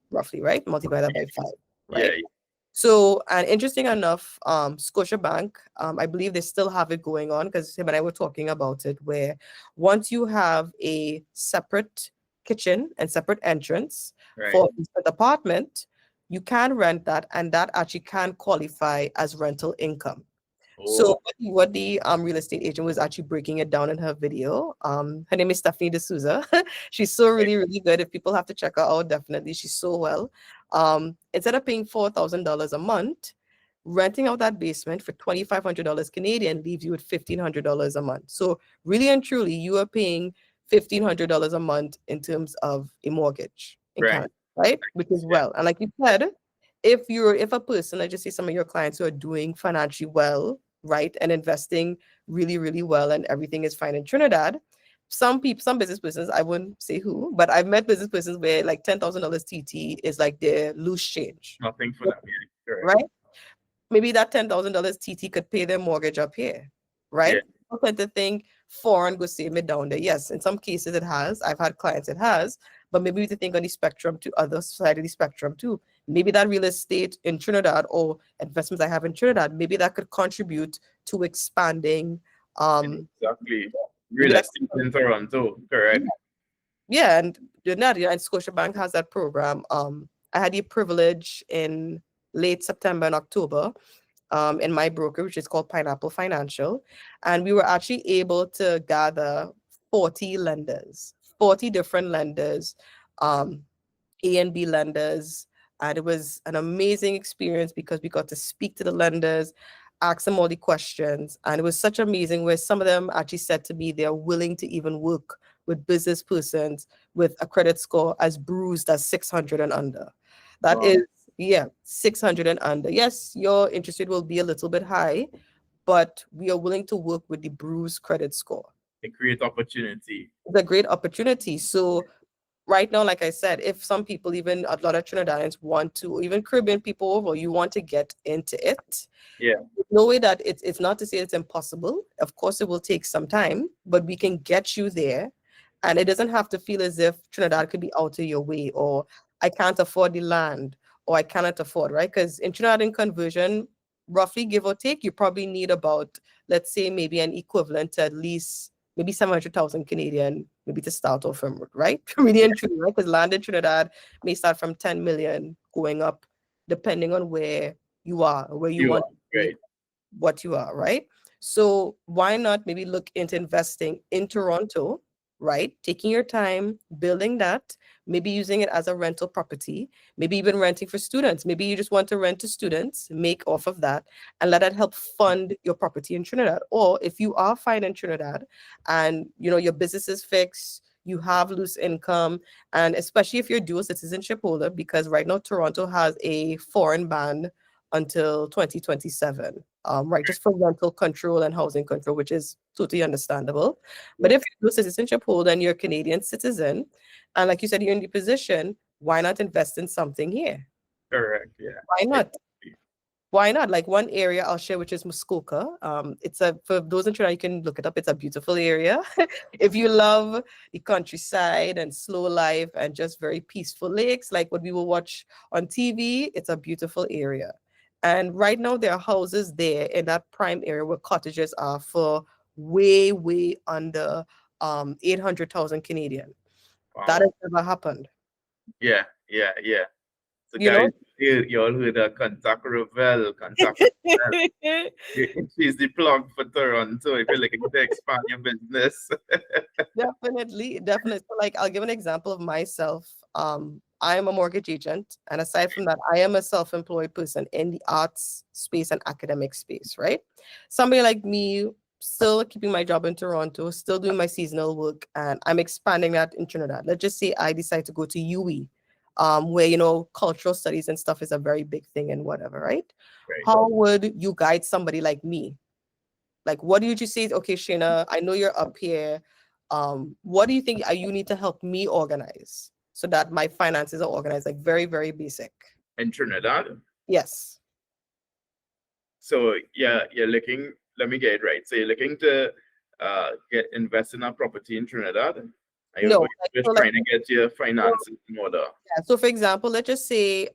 [SPEAKER 1] roughly, right? Multiply that by 5,
[SPEAKER 2] Yeah.
[SPEAKER 1] right? So, and interesting enough, Scotiabank, I believe they still have it going on because him and I were talking about it, where once you have a separate kitchen and separate entrance
[SPEAKER 2] Right.
[SPEAKER 1] for each apartment, you can rent that, and that actually can qualify as rental income.
[SPEAKER 2] Oh,
[SPEAKER 1] So what the real estate agent was actually breaking it down in her video. Her name is Stephanie D'Souza. She's so
[SPEAKER 2] right.
[SPEAKER 1] really, really good. If people have to check her out, definitely. She's so well. Instead of paying $4,000 a month, renting out that basement for $2,500 Canadian leaves you with $1,500 a month. So really and truly, you are paying $1,500 a month in terms of a mortgage in
[SPEAKER 2] Right.
[SPEAKER 1] Canada, right? Which is
[SPEAKER 2] Yeah.
[SPEAKER 1] well. And like you said, if a person, let's just say some of your clients who are doing financially well, right, and investing really, really well, and everything is fine in Trinidad. Some people, some business persons, I wouldn't say who, but I've met business persons where like $10,000 TT is like their loose change,
[SPEAKER 2] Nothing for them. Yeah. Correct.
[SPEAKER 1] right? Maybe that $10,000 TT could pay their mortgage up here, right?
[SPEAKER 2] Yeah.
[SPEAKER 1] People tend to think foreign go save me down there. Yes, in some cases it has. I've had clients it has, but maybe we have to think on the spectrum to other side of the spectrum too. Maybe that real estate in Trinidad or investments I have in Trinidad, maybe that could contribute to expanding.
[SPEAKER 2] Exactly.
[SPEAKER 1] Maybe
[SPEAKER 2] Real
[SPEAKER 1] that
[SPEAKER 2] estate in Toronto. Correct.
[SPEAKER 1] yeah, and doing that, yeah, and Scotiabank has that program. I had the privilege in late September and October, in my broker, which is called Pineapple Financial, and we were actually able to gather 40 lenders, 40 different lenders, um, A and B lenders. And it was an amazing experience because we got to speak to the lenders, ask them all the questions. And it was such amazing where some of them actually said to me they're willing to even work with business persons with a credit score as bruised as 600 and under. That
[SPEAKER 2] Wow.
[SPEAKER 1] is, yeah, 600 and under. Yes, your interest rate will be a little bit high, but we are willing to work with the bruised credit score.
[SPEAKER 2] A great opportunity.
[SPEAKER 1] It's a great opportunity. So right now, like I said, if some people, even a lot of Trinidadians want to, even Caribbean people over, you want to get into it.
[SPEAKER 2] Yeah.
[SPEAKER 1] No way that it's not to say it's impossible. Of course, it will take some time, but we can get you there. And it doesn't have to feel as if Trinidad could be out of your way, or I can't afford the land, or I cannot afford, right? Because in Trinidad in conversion, roughly give or take, you probably need about, let's say, maybe an equivalent to at least maybe 700,000 Canadian, maybe to start off from, right? Really and truly, right? Because land in Trinidad may start from 10 million going up, depending on where you are, where you
[SPEAKER 2] You
[SPEAKER 1] want
[SPEAKER 2] are
[SPEAKER 1] to be,
[SPEAKER 2] great.
[SPEAKER 1] what you are, right? So why not maybe look into investing in Toronto, right? Taking your time, building that, maybe using it as a rental property, maybe even renting for students. Maybe you just want to rent to students, make off of that, and let that help fund your property in Trinidad. Or if you are fine in Trinidad and your business is fixed, you have loose income, and especially if you're dual citizenship holder, because right now Toronto has a foreign ban until 2027, right? Just for rental control and housing control, which is totally understandable. But
[SPEAKER 2] Yeah.
[SPEAKER 1] if you're a citizenship holder and you're a Canadian citizen, and like you said, you're in the position, why not invest in something here?
[SPEAKER 2] Correct. Yeah.
[SPEAKER 1] Why not?
[SPEAKER 2] Exactly.
[SPEAKER 1] Why not? Like one area I'll share, which is Muskoka. It's for those in Trinidad, you can look it up. It's a beautiful area. If you love the countryside and slow life and just very peaceful lakes, like what we will watch on TV, it's a beautiful area. And right now there are houses there in that prime area where cottages are for way, way under 800,000 Canadian. That
[SPEAKER 2] Wow.
[SPEAKER 1] has never happened.
[SPEAKER 2] Yeah. Yeah. Yeah. So
[SPEAKER 1] You
[SPEAKER 2] guys,
[SPEAKER 1] know?
[SPEAKER 2] you all heard contact Rivelle, contact Rivelle. She's the plug for Toronto if you're looking to expand your business.
[SPEAKER 1] Definitely, definitely. So, like, I'll give an example of myself. I am a mortgage agent, and aside from that, I am a self-employed person in the arts space and academic space, right? Somebody like me, still keeping my job in Toronto, still doing my seasonal work, and I'm expanding that in Trinidad. Let's just say I decide to go to UE, where cultural studies and stuff is a very big thing and whatever, right?
[SPEAKER 2] Right.
[SPEAKER 1] How would you guide somebody like me? Like, what do you say? Okay, Shayna, I know you're up here. What do you think you need to help me organize so that my finances are organized? Like, very, very basic.
[SPEAKER 2] In Trinidad.
[SPEAKER 1] Yes.
[SPEAKER 2] So yeah, you're looking. Let me get it right. So you're looking to get invest in a property in Trinidad, and
[SPEAKER 1] No,
[SPEAKER 2] you're
[SPEAKER 1] so like,
[SPEAKER 2] trying to get your finances in order.
[SPEAKER 1] yeah. So for example, let's just say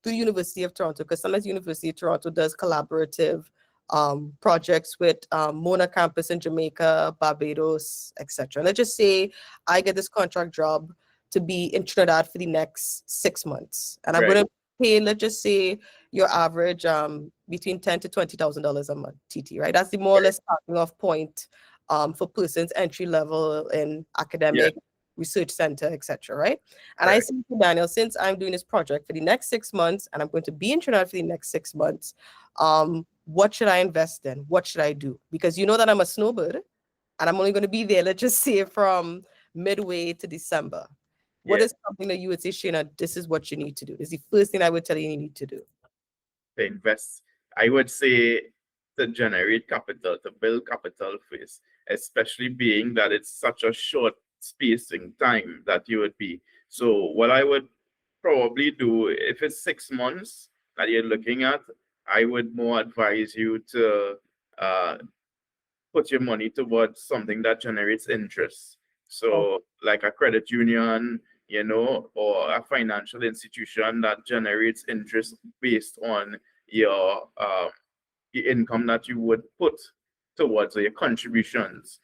[SPEAKER 1] through University of Toronto, because sometimes University of Toronto does collaborative projects with Mona campus in Jamaica, Barbados, etc. Let's just say I get this contract job to be in Trinidad for the next 6 months, and I'm
[SPEAKER 2] Right.
[SPEAKER 1] going to pay, let's just say, your average between $10,000 to $20,000 a month, TT, right? That's the more or
[SPEAKER 2] Right.
[SPEAKER 1] less starting off point for persons entry level in
[SPEAKER 2] Yeah.
[SPEAKER 1] academic research center, etc. Right? And I
[SPEAKER 2] Right.
[SPEAKER 1] said to Daniel, since I'm doing this project for the next 6 months and I'm going to be in Trinidad for the next 6 months, what should I invest in? What should I do? Because you know that I'm a snowbird and I'm only going to be there, let's just say from midway to December. What
[SPEAKER 2] Yeah.
[SPEAKER 1] is something that you would say, Shayna, this is what you need to do? This is the first thing I would tell you need to do.
[SPEAKER 2] To invest. I would say to generate capital, to build capital first, especially being that it's such a short spacing time that you would be. So what I would probably do if it's 6 months that you're looking at, I would more advise you to uh, put your money towards something that generates interest.
[SPEAKER 1] Oh,
[SPEAKER 2] So, like a credit union, or a financial institution that generates interest based on your the income that you would put towards your contributions.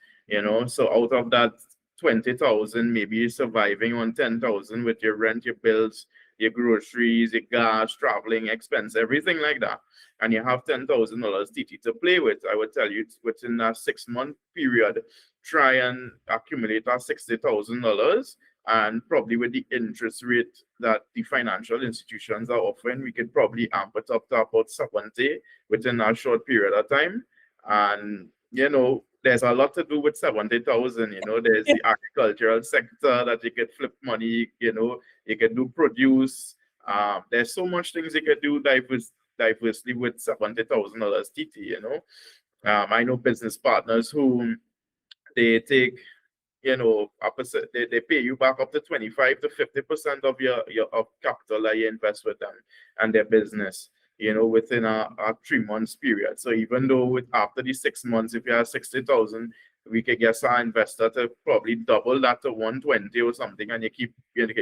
[SPEAKER 2] So out of that 20,000, maybe you're surviving on 10,000 with your rent, your bills, your groceries, your gas, traveling expense, everything like that. And you have $10,000 TT to play with. I would tell you within that 6 month period, try and accumulate that $60,000. And probably with the interest rate that the financial institutions are offering, we could probably amp it up to about 70 within a short period of time. And, there's a lot to do with 70,000. There's the agricultural sector that you could flip money, you can do produce. There's so much things you can do diversely with $70,000 TT. I know business partners who they take opposite they pay you back up to 25 to 50% of your of capital that you invest with them and their business, within a 3 months period. So even though after the 6 months, if you have 60,000, we could get our investor to probably double that to 120 or something, and you can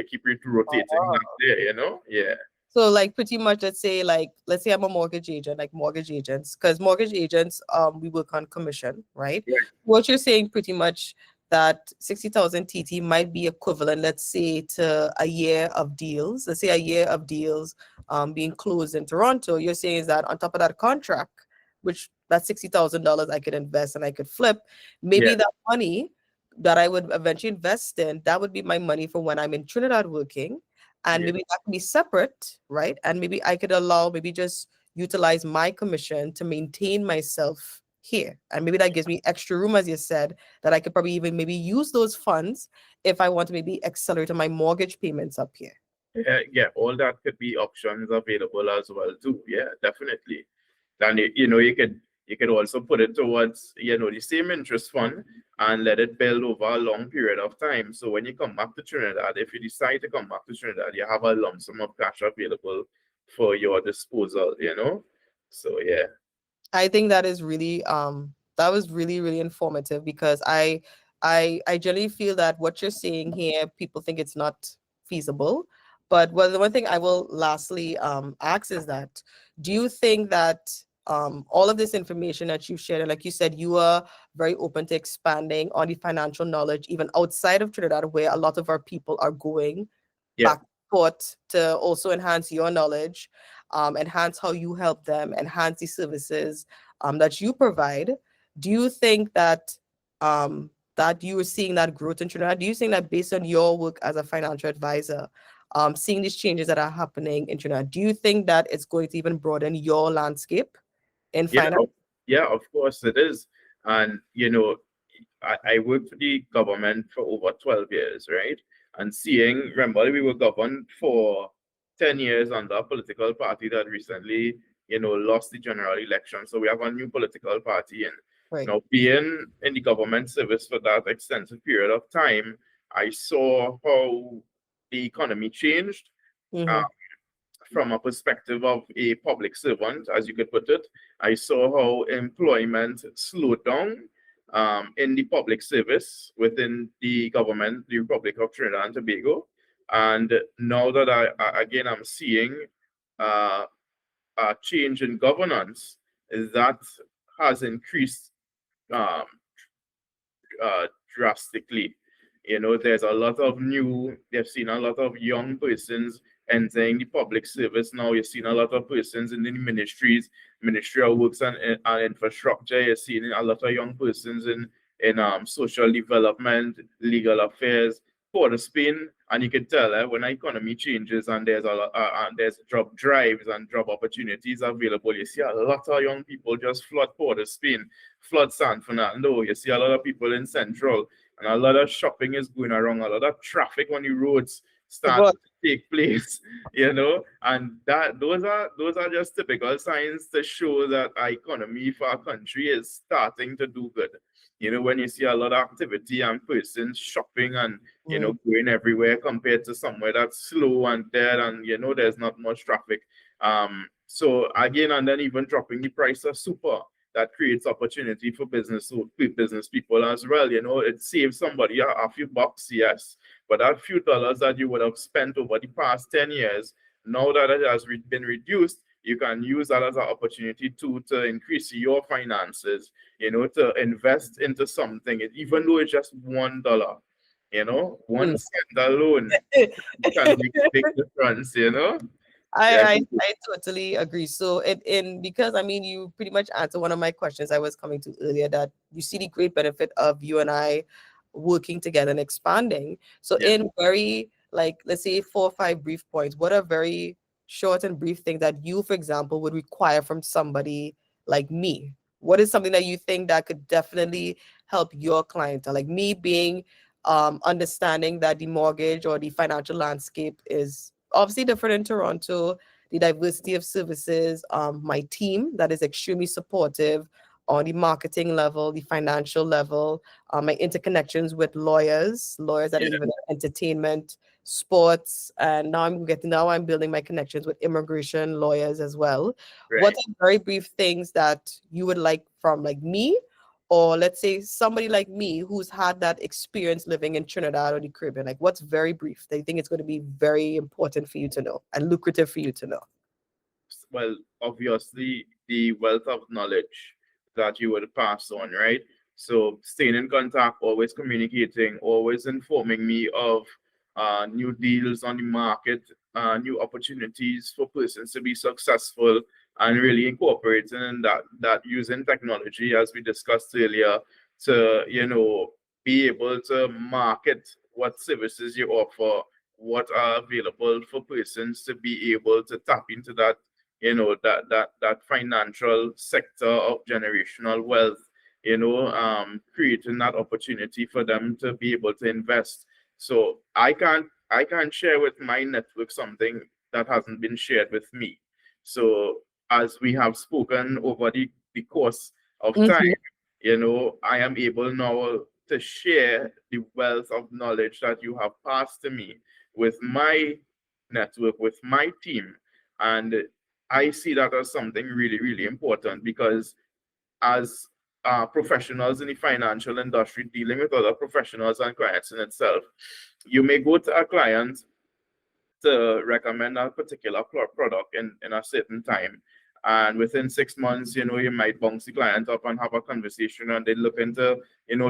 [SPEAKER 2] keep it rotating that there, yeah.
[SPEAKER 1] so like pretty much let's say I'm a mortgage agent, like mortgage agents, because mortgage agents we work on commission, right?
[SPEAKER 2] Right.
[SPEAKER 1] What you're saying pretty much that 60,000 TT might be equivalent, let's say, to a year of deals. Let's say a year of deals being closed in Toronto. You're saying is that on top of that contract, which that $60,000 I could invest and I could flip, maybe
[SPEAKER 2] Yeah.
[SPEAKER 1] that money that I would eventually invest in, that would be my money for when I'm in Trinidad working, and
[SPEAKER 2] Yeah.
[SPEAKER 1] maybe that can be separate, right? And maybe I could maybe just utilize my commission to maintain myself here. And maybe that gives me extra room, as you said, that I could probably even maybe use those funds if I want to maybe accelerate my mortgage payments up here.
[SPEAKER 2] Yeah, all that could be options available as well too. Yeah, definitely. And you could also put it towards the same interest fund and let it build over a long period of time. So when you come back to Trinidad, if you decide to come back to Trinidad, you have a lump sum of cash available for your disposal. So yeah.
[SPEAKER 1] I think that was really, really informative because I generally feel that what you're saying here, people think it's not feasible. But the one thing I will lastly ask is that, do you think that all of this information that you've shared, and like you said, you are very open to expanding on the financial knowledge even outside of Trinidad, where a lot of our people are going
[SPEAKER 2] Yeah.
[SPEAKER 1] back and forth to also enhance your knowledge, enhance how you help them, enhance the services that you provide. Do you think that that you were seeing that growth in Trinidad? Do you think that based on your work as a financial advisor, seeing these changes that are happening in Trinidad, do you think that it's going to even broaden your landscape in
[SPEAKER 2] Yeah,
[SPEAKER 1] finance?
[SPEAKER 2] yeah, of course it is. And I worked for the government for over 12 years, right? And remember, we were governed for 10 years under a political party that recently, lost the general election. So we have a new political party. And
[SPEAKER 1] Right.
[SPEAKER 2] now, being in the government service for that extensive period of time, I saw how the economy changed. Uh,
[SPEAKER 1] Mm-hmm.
[SPEAKER 2] from a perspective of a public servant, as you could put it, I saw how employment slowed down in the public service within the government, the Republic of Trinidad and Tobago. And now that again, I'm seeing uh, a change in governance that has increased um, drastically. There's a lot of they've seen a lot of young persons entering the public service now. You've seen a lot of persons in the ministries, Ministry of Works and Infrastructure. You're seeing a lot of young persons in social development, legal affairs, for Spain. And you can tell when the economy changes and there's job drives and job opportunities available, you see a lot of young people just flood Port of Spain, flood San Fernando. You see a lot of people in Central, and a lot of shopping is going around, a lot of traffic on the roads start
[SPEAKER 1] But
[SPEAKER 2] to take place, and those are just typical signs to show that our economy for our country is starting to do good. When you see a lot of activity and persons shopping and
[SPEAKER 1] mm,
[SPEAKER 2] going everywhere compared to somewhere that's slow and dead and there's not much traffic. So again, and then even dropping the price of super, that creates opportunity for business people as well. It saves somebody a few bucks, yes, but that few dollars that you would have spent over the past 10 years, now that it has been reduced, you can use that as an opportunity to increase your finances, to invest into something, even though it's just $1,
[SPEAKER 1] mm.
[SPEAKER 2] 1 cent alone can make a big difference.
[SPEAKER 1] I,
[SPEAKER 2] Yeah.
[SPEAKER 1] I totally agree. So because I mean you pretty much answered one of my questions I was coming to earlier, that you see the great benefit of you and I working together and expanding. So
[SPEAKER 2] Yeah.
[SPEAKER 1] in very, like, let's say 4 or 5 brief points, what are very short and brief things that you, for example, would require from somebody like me? What is something that you think that could definitely help your client? Like me being understanding that the mortgage or the financial landscape is obviously different in Toronto, the diversity of services, my team that is extremely supportive on the marketing level, the financial level, my interconnections with lawyers that are
[SPEAKER 2] Yeah.
[SPEAKER 1] even in entertainment, sports, and now I'm building my connections with immigration lawyers as well. What
[SPEAKER 2] Right.
[SPEAKER 1] are very brief things that you would like from like me, or let's say somebody like me who's had that experience living in Trinidad or the Caribbean? Like, what's very brief that you think it's going to be very important for you to know and lucrative for you to know?
[SPEAKER 2] Well, obviously, the wealth of knowledge that you would pass on, right? So, staying in contact, always communicating, always informing me of new deals on the market, new opportunities for persons to be successful, and really incorporating in that using technology, as we discussed earlier, to be able to market what services you offer, what are available for persons to be able to tap into that financial sector of generational wealth, creating that opportunity for them to be able to invest. So I can't share with my network something that hasn't been shared with me. So as we have spoken over the course of time,
[SPEAKER 1] Mhm.
[SPEAKER 2] I am able now to share the wealth of knowledge that you have passed to me with my network, with my team. And I see that as something really, really important, because as professionals in the financial industry dealing with other professionals and clients in itself, you may go to a client to recommend a particular product in a certain time. And within 6 months, you might bounce the client up and have a conversation, and they look into,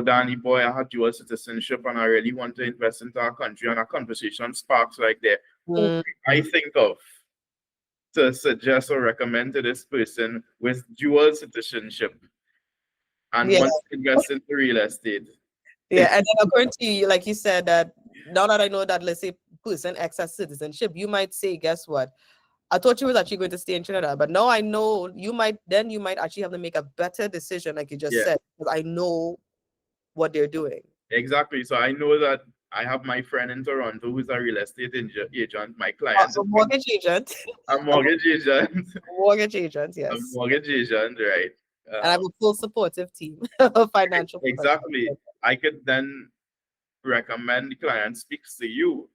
[SPEAKER 2] Danny boy, I had dual citizenship and I really want to invest into our country, and a conversation sparks like there. Who
[SPEAKER 1] Mm,
[SPEAKER 2] I think of to suggest or recommend to this person with dual citizenship and
[SPEAKER 1] yeah.
[SPEAKER 2] wants to invest into real estate?
[SPEAKER 1] Yeah, and then according to you, like you said, that now that I know that, let's say, person X has citizenship, you might say, guess what? I thought you was actually going to stay in Trinidad, but now I know you might actually have to make a better decision, like you just
[SPEAKER 2] Yeah,
[SPEAKER 1] said, because I know what they're doing.
[SPEAKER 2] exactly. So I know that I have my friend in Toronto who's a real estate agent. My client
[SPEAKER 1] A
[SPEAKER 2] is
[SPEAKER 1] mortgage agent,
[SPEAKER 2] a mortgage agent,
[SPEAKER 1] a mortgage agent,
[SPEAKER 2] a
[SPEAKER 1] yes.
[SPEAKER 2] mortgage agent, right?
[SPEAKER 1] And I have
[SPEAKER 2] Um,
[SPEAKER 1] a full supportive team of financial
[SPEAKER 2] exactly.
[SPEAKER 1] professionals.
[SPEAKER 2] I could then recommend the client speaks to you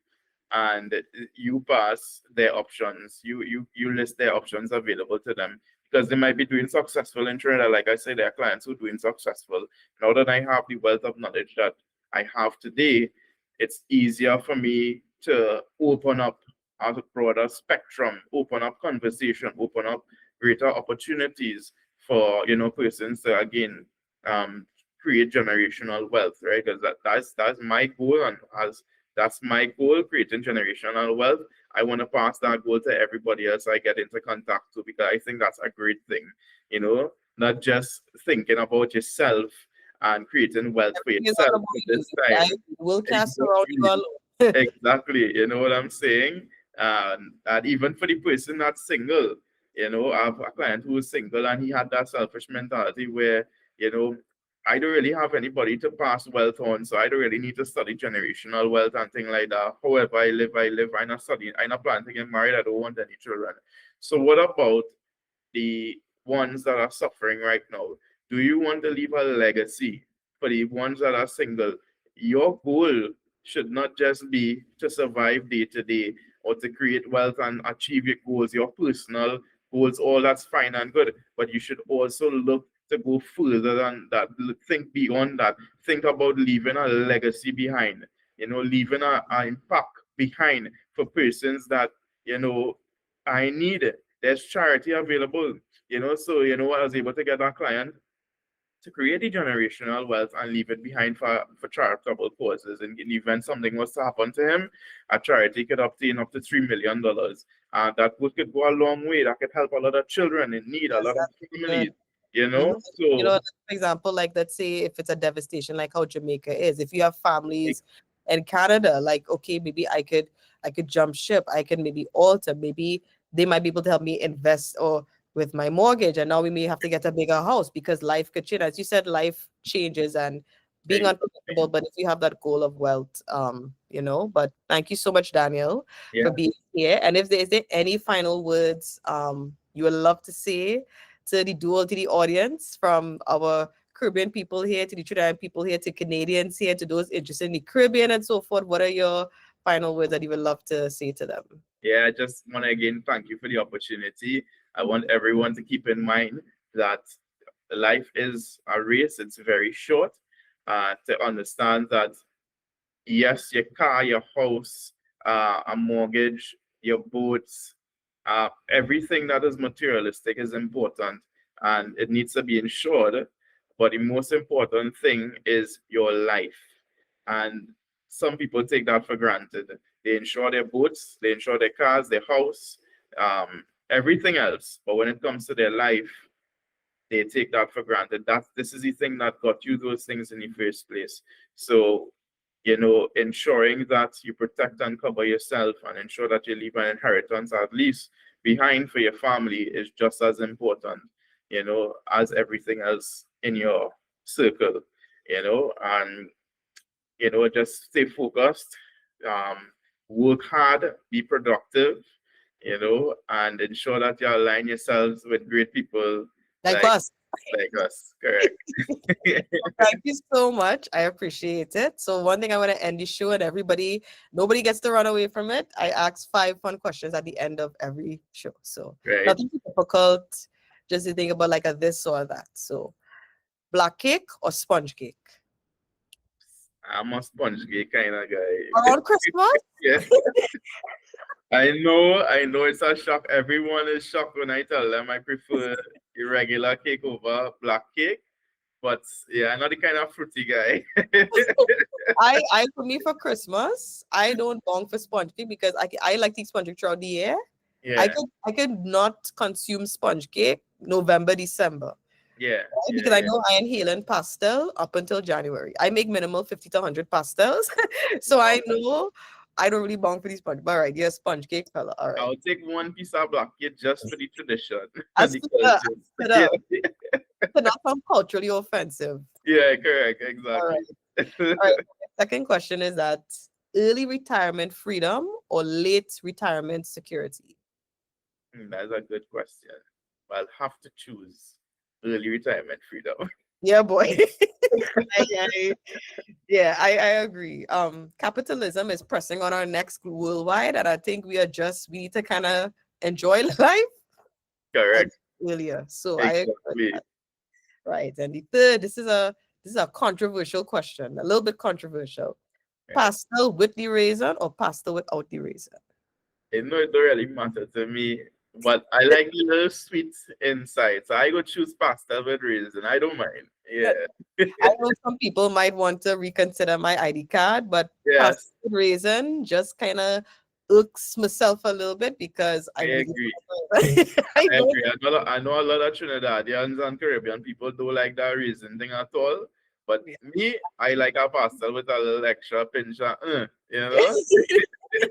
[SPEAKER 2] and you pass their options. You list their options available to them because they might be doing successful in Trinidad. Like I say, there are clients who are doing successful. Now that I have the wealth of knowledge that I have today, it's easier for me to open up a broader spectrum, open up conversation, open up greater opportunities for persons to again um, create generational wealth, right? Because that's my goal, and as that's my goal, creating generational wealth. I want to pass that goal to everybody else I get into contact to because I think that's a great thing, not just thinking about yourself and creating wealth for
[SPEAKER 1] Everything is
[SPEAKER 2] yourself
[SPEAKER 1] all about
[SPEAKER 2] at
[SPEAKER 1] you,
[SPEAKER 2] this time.
[SPEAKER 1] right? We'll cast around you
[SPEAKER 2] Exactly.
[SPEAKER 1] alone.
[SPEAKER 2] Exactly. You know what I'm saying? And even for the person that's single, I have a client who is single and he had that selfish mentality where, you know, I don't really have anybody to pass wealth on, so I don't really need to study generational wealth and things like that. However, I live, I live. I'm not studying, I'm not planning to get married, I don't want any children. So what about the ones that are suffering right now? Do you want to leave a legacy for the ones that are single? Your goal should not just be to survive day to day or to create wealth and achieve your goals, your personal goals, all that's fine and good. But you should also look to go further than that, think beyond that, think about leaving a legacy behind, leaving an impact behind for persons that, I need it. There's charity available, so I was able to get a client to create the generational wealth and leave it behind for charitable causes. In the event something was to happen to him, a charity could obtain up to $3 million. And that could go a long way. That could help a lot of children in need, a
[SPEAKER 1] Yes,
[SPEAKER 2] lot of
[SPEAKER 1] that's
[SPEAKER 2] families,
[SPEAKER 1] good. Mhm.
[SPEAKER 2] So
[SPEAKER 1] For example, like let's say if it's a devastation like how Jamaica is, if you have families in Canada, like okay, maybe I could jump ship, I can maybe alter, maybe they might be able to help me invest or with my mortgage, and now we may have to get a bigger house because life could change. As you said, life changes and being unpredictable,
[SPEAKER 2] exactly.
[SPEAKER 1] but if you have that goal of wealth, but thank you so much, Daniel, for
[SPEAKER 2] Yeah.
[SPEAKER 1] being here. And if there is there any final words you would love to say to the audience, from our Caribbean people here to the Trinidad people here to Canadians here to those interested in the Caribbean and so forth, what are your final words that you would love to say to them?
[SPEAKER 2] Yeah, I just want to again thank you for the opportunity. I want everyone to keep in mind that life is a race, it's very short. To understand that yes, your car, your house, a mortgage, your boats, everything that is materialistic is important and it needs to be insured. But the most important thing is your life. And some people take that for granted. They insure their boats, they insure their cars, their house, everything else. But when it comes to their life, they take that for granted. This is the thing that got you those things in the first place. So, ensuring that you protect and cover yourself and ensure that you leave an inheritance at least behind for your family is just as important, as everything else in your circle, and just stay focused, work hard, be productive, and ensure that you align yourselves with great people
[SPEAKER 1] Like
[SPEAKER 2] like
[SPEAKER 1] us.
[SPEAKER 2] like us. Correct.
[SPEAKER 1] Thank you so much. I appreciate it. So one thing I want to end the show, and nobody gets to run away from it. I ask 5 fun questions at the end of every show. So
[SPEAKER 2] Right.
[SPEAKER 1] nothing difficult, just to think about like a this or that. So black cake or sponge cake?
[SPEAKER 2] I'm a sponge cake kind of guy.
[SPEAKER 1] Around Christmas?
[SPEAKER 2] Yeah. I know it's a shock. Everyone is shocked when I tell them I prefer irregular cake over black cake. But yeah, I'm not the kind of fruity guy.
[SPEAKER 1] I for me for Christmas, I don't long for sponge cake because I like to eat sponge cake throughout the year. I
[SPEAKER 2] Yeah.
[SPEAKER 1] could not consume sponge cake November, December.
[SPEAKER 2] Yeah.
[SPEAKER 1] Right?
[SPEAKER 2] Yeah.
[SPEAKER 1] Because I
[SPEAKER 2] Yeah.
[SPEAKER 1] know I inhaling pastel up until January. I make minimal 50 to 100 pastels. So I know I don't really bong for these sponge. But all right, you're a sponge cake fella. All right.
[SPEAKER 2] I'll take one piece of black cake just for the tradition and
[SPEAKER 1] As
[SPEAKER 2] the
[SPEAKER 1] for
[SPEAKER 2] culture. Yeah.
[SPEAKER 1] to not sound culturally offensive.
[SPEAKER 2] Yeah. Correct.
[SPEAKER 1] All right.
[SPEAKER 2] Exactly.
[SPEAKER 1] All right. Second question is that early retirement freedom or late retirement security?
[SPEAKER 2] That's a good question. I'll have to choose early retirement freedom.
[SPEAKER 1] Yeah, boy. I, I agree. Capitalism is pressing on our necks worldwide, and I think we need to kind of enjoy life
[SPEAKER 2] Correct.
[SPEAKER 1] earlier. So I agree with
[SPEAKER 2] Exactly.
[SPEAKER 1] that. Right. And the third, this is a controversial question, a little bit controversial.
[SPEAKER 2] Right.
[SPEAKER 1] Pasta with the raisin or pasta without the raisin?
[SPEAKER 2] It don't really matter to me, but I like the little sweet inside. So I go choose pasta with raisin. I don't mind. Yeah.
[SPEAKER 1] I know some people might want to reconsider my ID card, but pasta
[SPEAKER 2] Yes,
[SPEAKER 1] with raisin just kind of irks myself a little bit because I
[SPEAKER 2] I
[SPEAKER 1] really
[SPEAKER 2] agree.
[SPEAKER 1] I
[SPEAKER 2] I
[SPEAKER 1] don't.
[SPEAKER 2] agree. I know a lot of Trinidadians and Caribbean people don't like that raisin thing at all. But me, I like a pasta with a little extra pinch of, you know?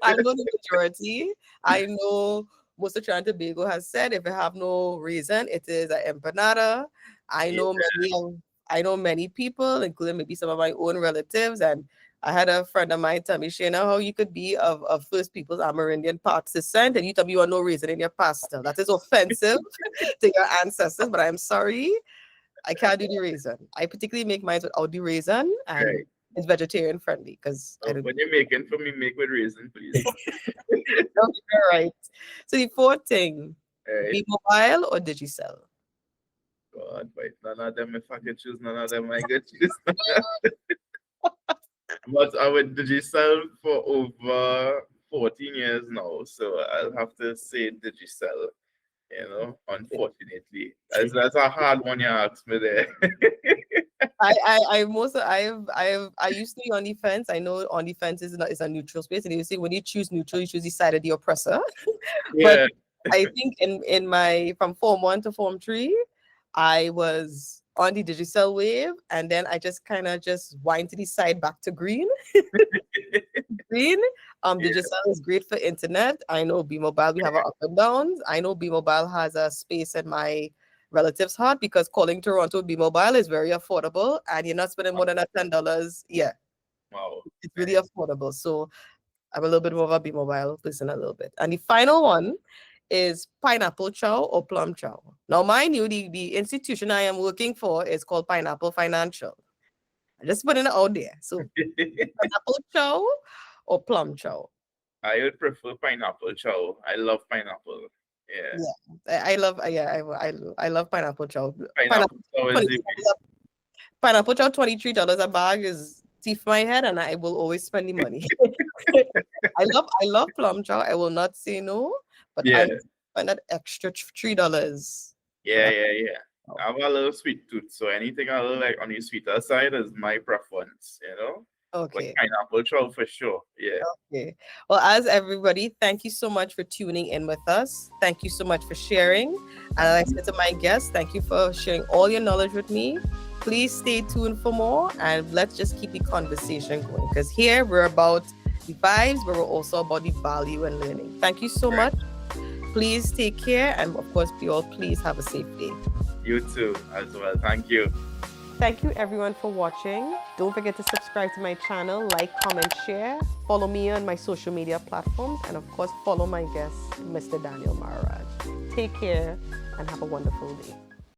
[SPEAKER 1] I know the majority. I know most of Trinidad and Tobago has said if you have no reason, it is an empanada. I
[SPEAKER 2] Yeah,
[SPEAKER 1] know I know many people, including maybe some of my own relatives, and I had a friend of mine tell me, Shana, how you could be of First Peoples Amerindian parts descent, and you tell me you want no reason in your pasta. That is offensive to your ancestors, but I'm sorry. I can't do the raisin. I particularly make mine without the raisin, and
[SPEAKER 2] right.
[SPEAKER 1] it's vegetarian friendly because I
[SPEAKER 2] So
[SPEAKER 1] don't.
[SPEAKER 2] when you're making for me, make with raisin, please.
[SPEAKER 1] All right. So the fourth thing,
[SPEAKER 2] Right.
[SPEAKER 1] be mobile or Digicel?
[SPEAKER 2] God, but none of them, if I could choose, none of them I could choose. But I would Digicel for over 14 years now, so I'll have to say Digicel, unfortunately. That's a hard one you asked me there.
[SPEAKER 1] I most I used to be on the fence. I know on the fence is a neutral space, and you say when you choose neutral, you choose the side of the oppressor. But
[SPEAKER 2] Yeah,
[SPEAKER 1] I think in my from Form 1 to Form 3, I was on the Digicel wave, and then I just kind of just wind to the side back to green. Green.
[SPEAKER 2] yeah,
[SPEAKER 1] Digicel is great for internet. I know B Mobile, we have our up and downs. I know B Mobile has a space in my relatives' heart because calling Toronto B Mobile is very affordable and you're not spending more than $10. Yeah,
[SPEAKER 2] wow.
[SPEAKER 1] it's really
[SPEAKER 2] Nice.
[SPEAKER 1] affordable. So I'm a little bit more of a B Mobile person a little bit. And the final one is pineapple chow or plum chow. Now, mind you, the institution I am working for is called Pineapple Financial. I'm just putting it out there. So pineapple chow or plum chow.
[SPEAKER 2] I would prefer pineapple chow. I love pineapple. Yeah,
[SPEAKER 1] Yeah, I love I love pineapple chow.
[SPEAKER 2] pineapple
[SPEAKER 1] Pineapple
[SPEAKER 2] chow is the
[SPEAKER 1] $23 pineapple chow $23 a bag is teeth my head, and I will always spend the money. I love plum chow. I will not say no, but I
[SPEAKER 2] yeah,
[SPEAKER 1] spend that extra $3 for
[SPEAKER 2] yeah,
[SPEAKER 1] that.
[SPEAKER 2] yeah, yeah. I have a little sweet tooth, so anything a little like on the sweeter side is my preference. But
[SPEAKER 1] Okay.
[SPEAKER 2] pineapple chow for sure. Yeah.
[SPEAKER 1] Okay. Well, as everybody, thank you so much for tuning in with us. Thank you so much for sharing. And
[SPEAKER 2] Thank
[SPEAKER 1] I
[SPEAKER 2] you.
[SPEAKER 1] said to my guests, thank you for sharing all your knowledge with me. Please stay tuned for more and let's just keep the conversation going because here we're about the vibes, but we're also about the value and learning. Thank you so
[SPEAKER 2] Right.
[SPEAKER 1] much. Please take care. And of course, we all please have a safe day.
[SPEAKER 2] You too, as well. Thank you.
[SPEAKER 1] Thank you everyone for watching. Don't forget to subscribe to my channel, like, comment, share. Follow me on my social media platforms. And of course, follow my guest, Mr. Daniel Maharaj. Take care and have a wonderful day.